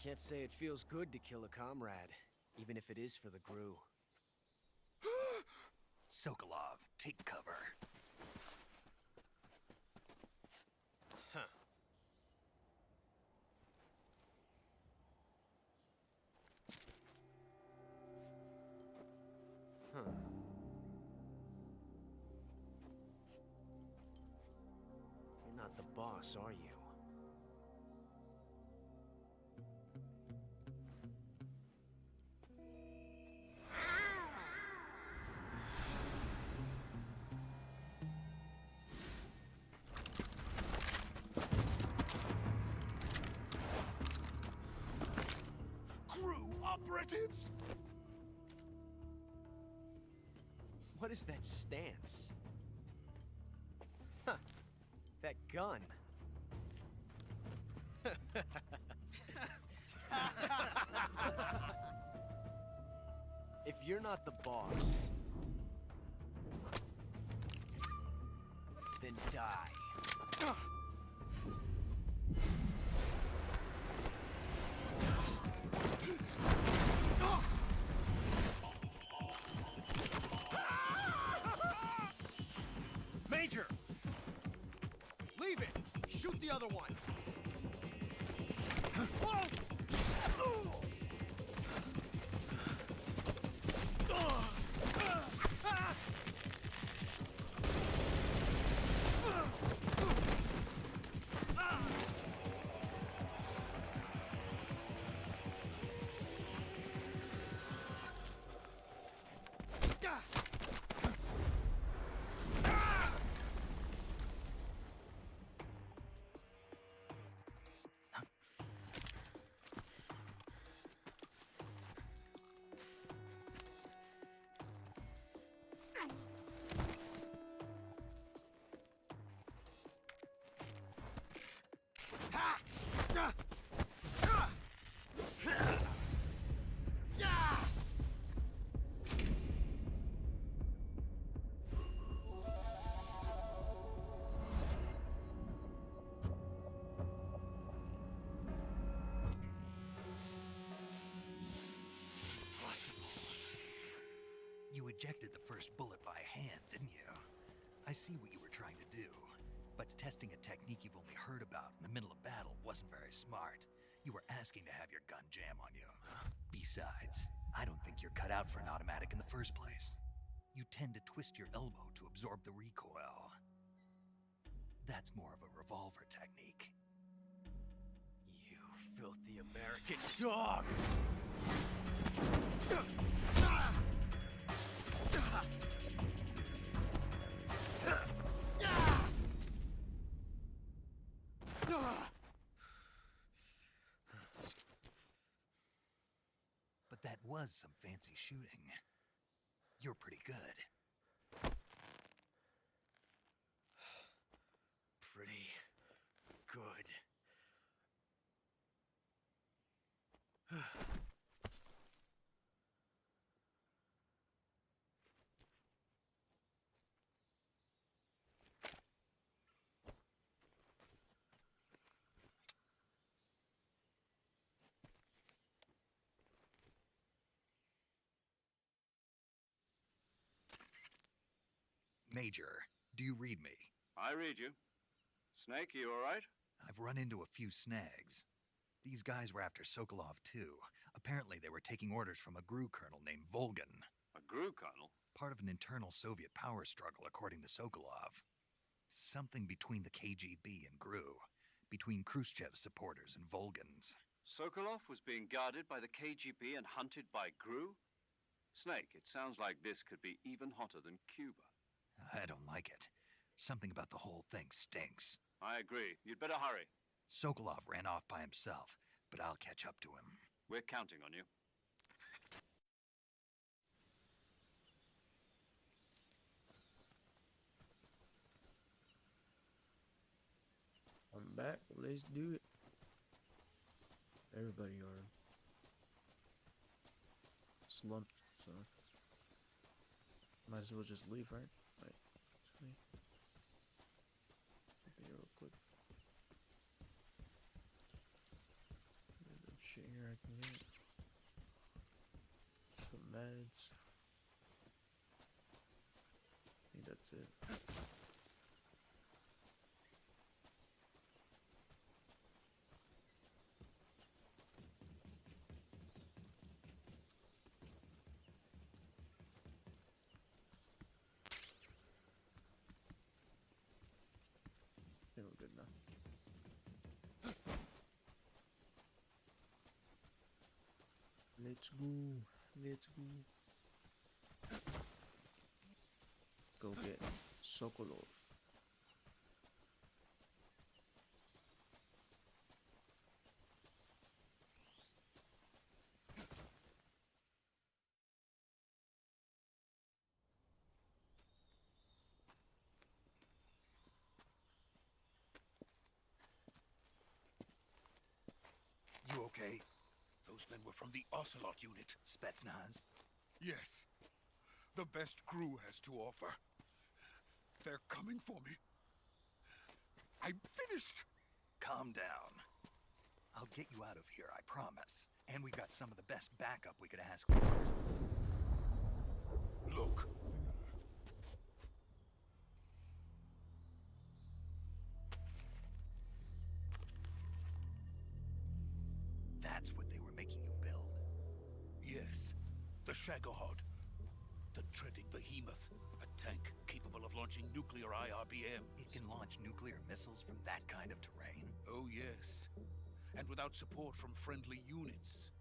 Can't say it feels good to kill a comrade, even if it is for the Gru. Sokolov, take cover. Huh. Huh. You're not the boss, are you? Crew operatives! What is that stance? Huh. That gun. If you're not the boss, then die. Major! Leave it! Shoot the other one! You ejected the first bullet by hand, didn't you? I see what you were trying to do. But testing a technique you've only heard about in the middle of battle wasn't very smart. You were asking to have your gun jam on you. Besides, I don't think you're cut out for an automatic in the first place. You tend to twist your elbow to absorb the recoil. That's more of a revolver technique. You filthy American dog! But that was some fancy shooting. You're pretty good. Pretty good. Major, do you read me? I read you. Snake, you all right? I've run into a few snags. These guys were after Sokolov too. Apparently they were taking orders from a GRU colonel named Volgin. A GRU colonel? Part of an internal Soviet power struggle, according to Sokolov. Something between the KGB and GRU. Between Khrushchev's supporters and Volgin's. Sokolov was being guarded by the KGB and hunted by GRU? Snake, it sounds like this could be even hotter than Cuba. I don't like it. Something about the whole thing stinks. I agree. You'd better hurry. Sokolov ran off by himself, but I'll catch up to him. We're counting on you. I'm back. Let's do it. Everybody are slumped, so might as well just leave, right? Right. Actually, okay, real quick. Shit here. think that's it. I think we're good now. Let's go. Let's go. Go get Sokolov. You okay? Those men were from the Ocelot unit. Spetsnaz? Yes. The best crew has to offer. They're coming for me. I'm finished. Calm down. I'll get you out of here, I promise. And we've got some of the best backup we could ask for. Look. That's what they were making you build. Yes. The Shagohod. The dreaded behemoth. A tank capable of launching nuclear IRBM. It can launch nuclear missiles from that kind of terrain? Oh, yes. And without support from friendly units.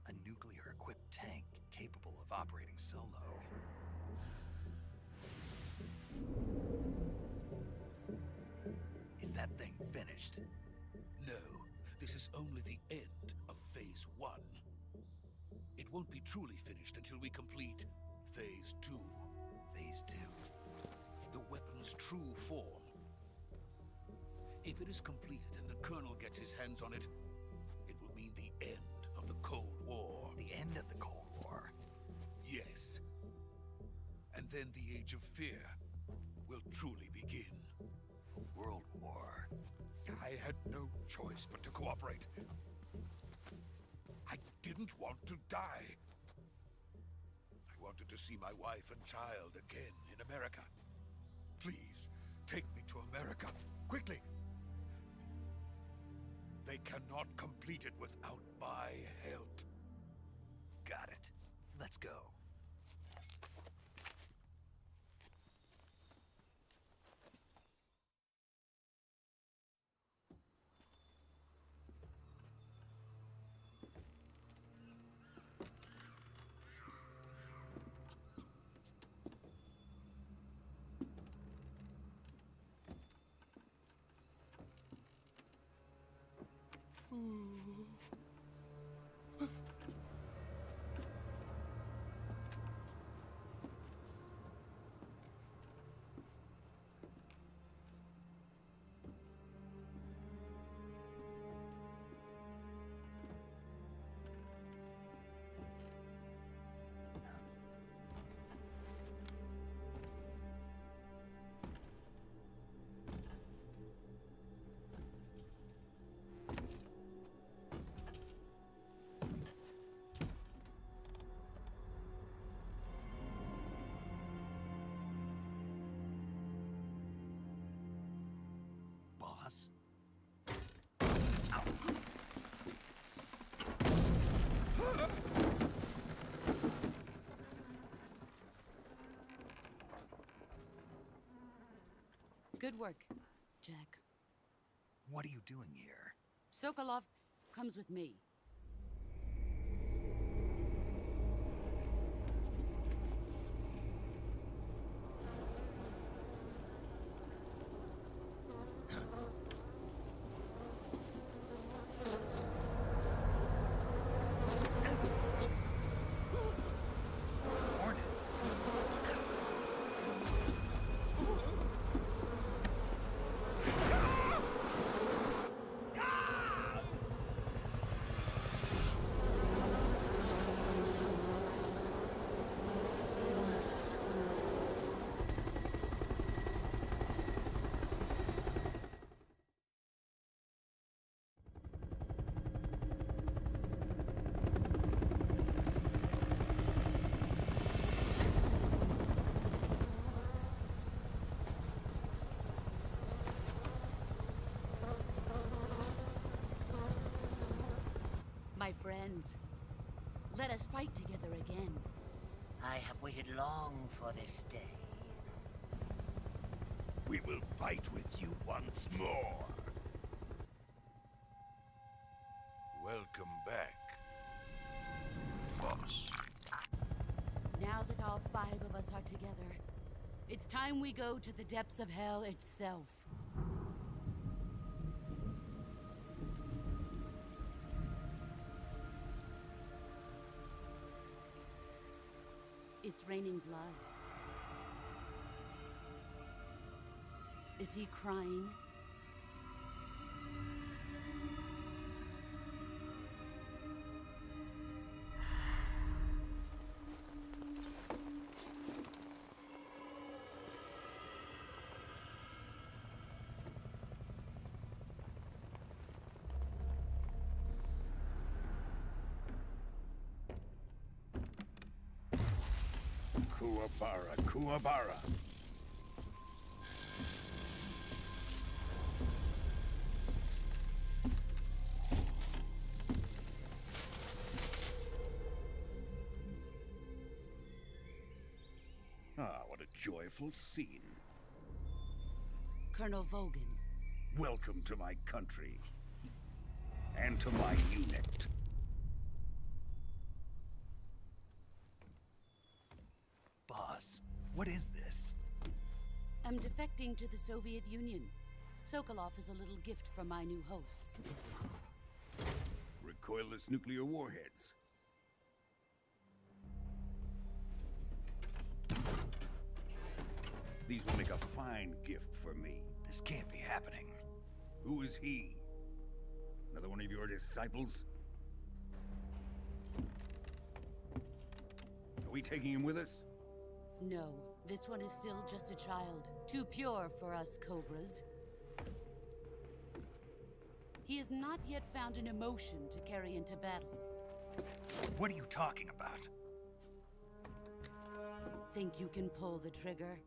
A nuclear-equipped tank capable of operating solo. Is that thing finished? No. This is only the end of Phase 1. It won't be truly finished until we complete Phase 2. Phase 2? The weapon's true form. If it is completed and the Colonel gets his hands on it, it will mean the end of the Cold War. The end of the Cold War? Yes. And then the Age of Fear will truly begin. A world war? I had no choice but to cooperate. I didn't want to die. I wanted to see my wife and child again in America. Please, take me to America, quickly. They cannot complete it without my help. Got it. Let's go. Boss? Good work, Jack. What are you doing here? Sokolov comes with me. Hornets? My friends, let us fight together again. I have waited long for this day. We will fight with you once more. Welcome back, boss. Now that all 5 of us are together, it's time we go to the depths of hell itself. It's raining blood. Is he crying? Kuwabara, Kuwabara. Ah, what a joyful scene. Colonel Vogan. Welcome to my country. And to my unit. Boss, what is this? I'm defecting to the Soviet Union. Sokolov is a little gift from my new hosts. Recoilless nuclear warheads. These will make a fine gift for me. This can't be happening. Who is he? Another one of your disciples? Are we taking him with us? No, this one is still just a child. Too pure for us Cobras. He has not yet found an emotion to carry into battle. What are you talking about? Think you can pull the trigger?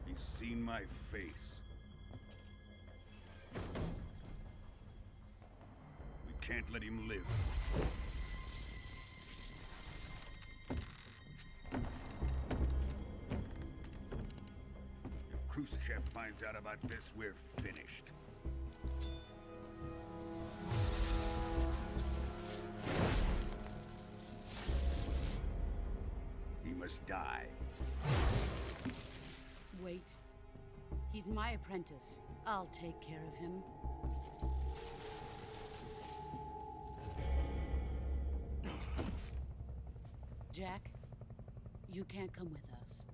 He's seen my face. We can't let him live. If Khrushchev finds out about this, we're finished. He must die. Wait. He's my apprentice. I'll take care of him. Jack, you can't come with us.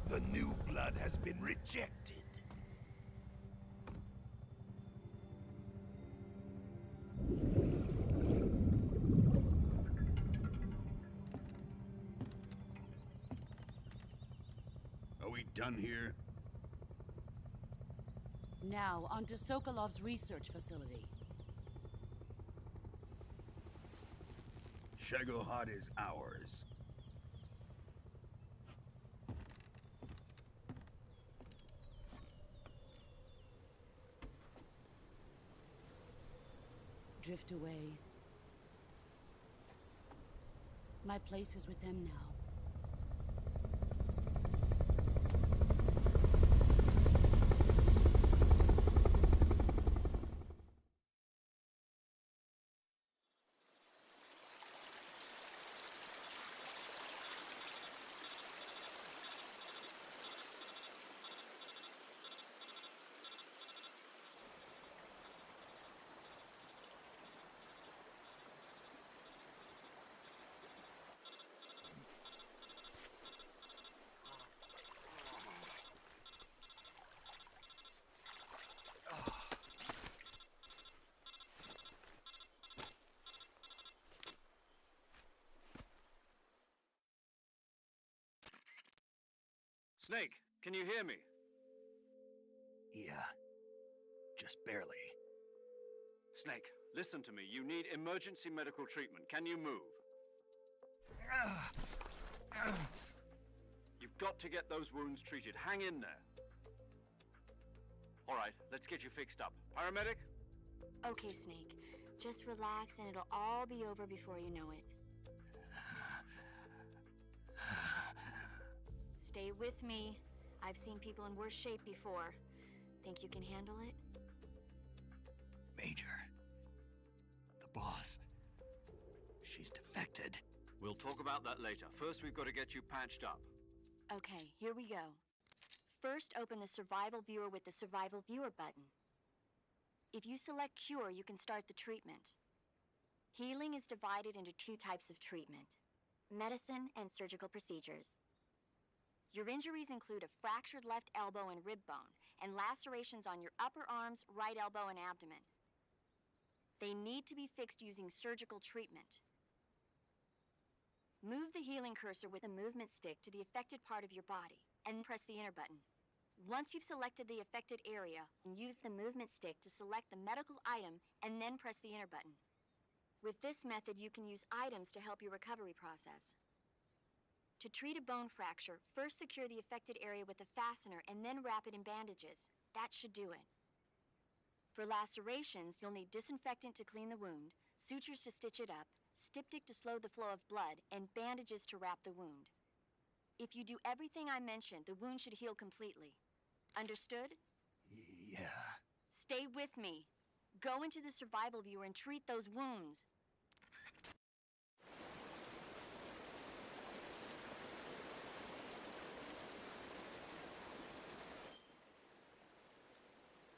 The new blood has been rejected. Are we done here? Now, onto Sokolov's research facility. Shagohod is ours. Drift away. My place is with them now. Snake, can you hear me? Yeah. Just barely. Snake, listen to me. You need emergency medical treatment. Can you move? You've got to get those wounds treated. Hang in there. All right, let's get you fixed up. Paramedic? Okay, Snake. Just relax and it'll all be over before you know it. Stay with me. I've seen people in worse shape before. Think you can handle it? Major. The boss. She's defected. We'll talk about that later. First, we've got to get you patched up. Okay, here we go. First, open the Survival Viewer with the Survival Viewer button. If you select Cure, you can start the treatment. Healing is divided into two types of treatment: medicine and surgical procedures. Your injuries include a fractured left elbow and rib bone, and lacerations on your upper arms, right elbow, and abdomen. They need to be fixed using surgical treatment. Move the healing cursor with a movement stick to the affected part of your body, and press the enter button. Once you've selected the affected area, use the movement stick to select the medical item, and then press the enter button. With this method, you can use items to help your recovery process. To treat a bone fracture, first secure the affected area with a fastener and then wrap it in bandages. That should do it. For lacerations, you'll need disinfectant to clean the wound, sutures to stitch it up, styptic to slow the flow of blood, and bandages to wrap the wound. If you do everything I mentioned, the wound should heal completely. Understood? Yeah. Stay with me. Go into the Survival Viewer and treat those wounds.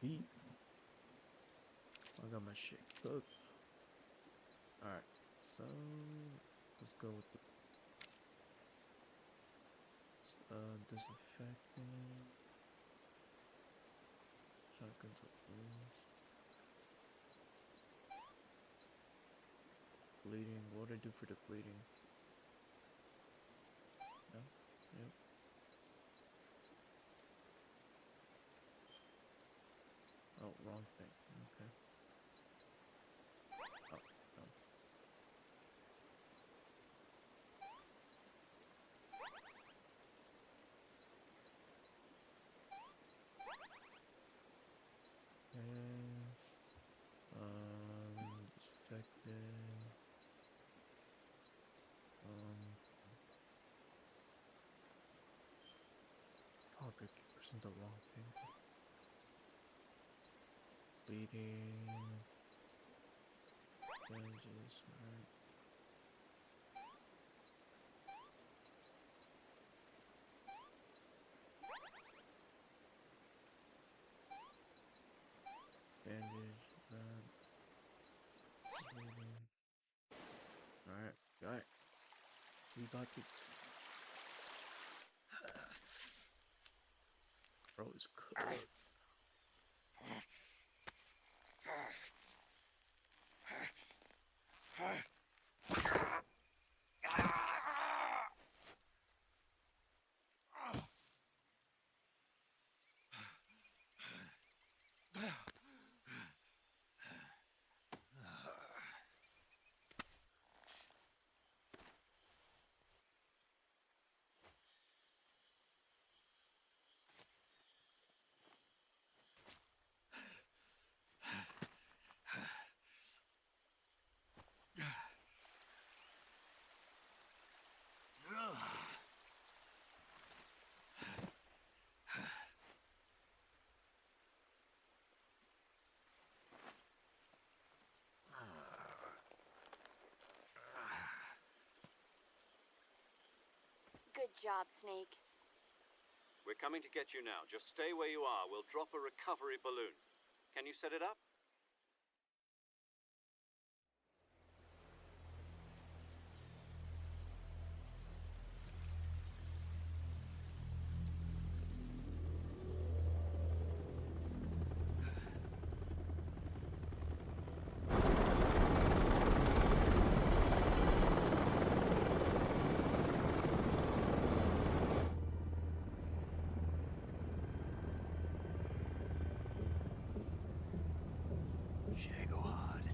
Beat. I got my shit cooked. Alright, so let's go with the disinfectant. Shotguns with wounds. Bleeding. What do I do for the bleeding? No? Yep. Oh, wrong thing. Okay. Oh, no. Disinfected. Fuck, I keep pressing the wrong thing. Bleeding. Bandages, alright. Bandage, that. Bleeding. Alright, got it. We got it. Bro is cooked. job, Snake. We're coming to get you now. Just stay where you are. We'll drop a recovery balloon. Can you set it up? Shagohod.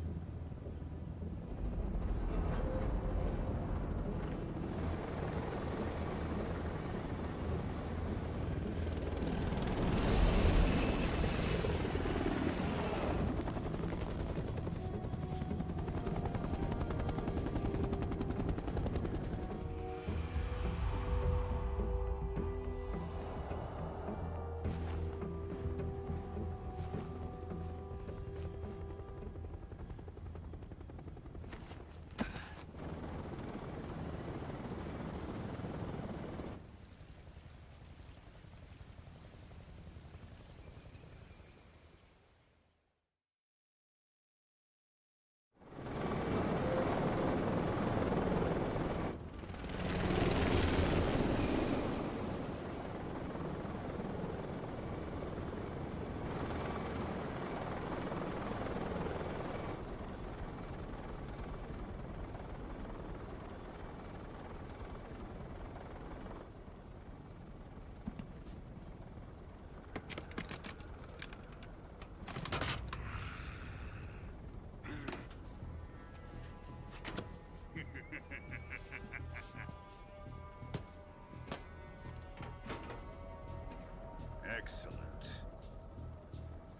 Excellent.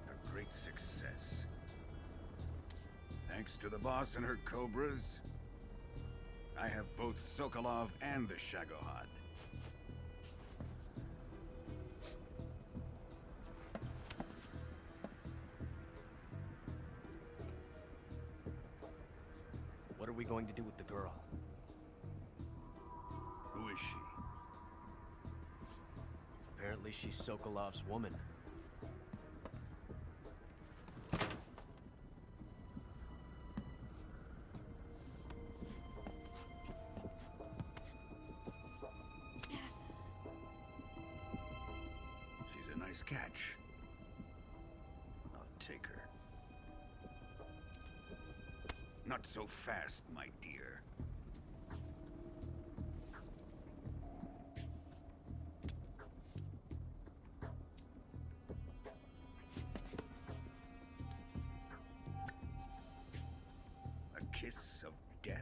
A great success. Thanks to the boss and her cobras, I have both Sokolov and the Shagohod. What are we going to do with the girl? Who is she? Apparently she's Sokolov's woman. She's a nice catch. I'll take her. Not so fast, my dear. A kiss of death?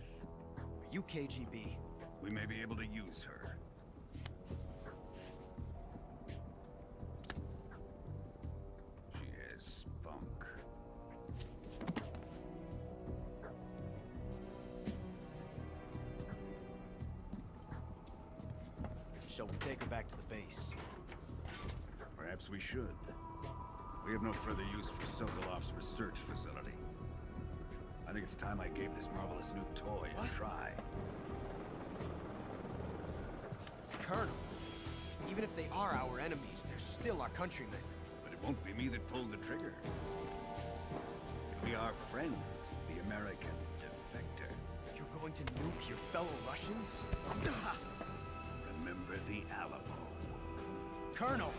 Are you KGB? We may be able to use her. She has spunk. Shall we take her back to the base? Perhaps we should. We have no further use for Sokolov's research facility. I think it's time I gave this marvelous new toy a try. Colonel, even if they are our enemies, they're still our countrymen. But it won't be me that pulled the trigger. It'll be our friend, the American defector. You're going to nuke your fellow Russians? Remember the Alamo. Colonel!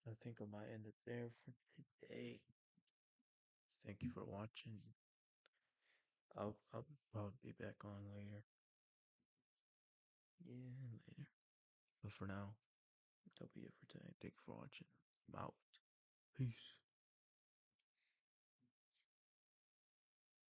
I think I might end it there for today. Thank you for watching. I'll probably be back on later. Yeah, later. But for now, that'll be it for today. Thank you for watching. I'm out. Peace.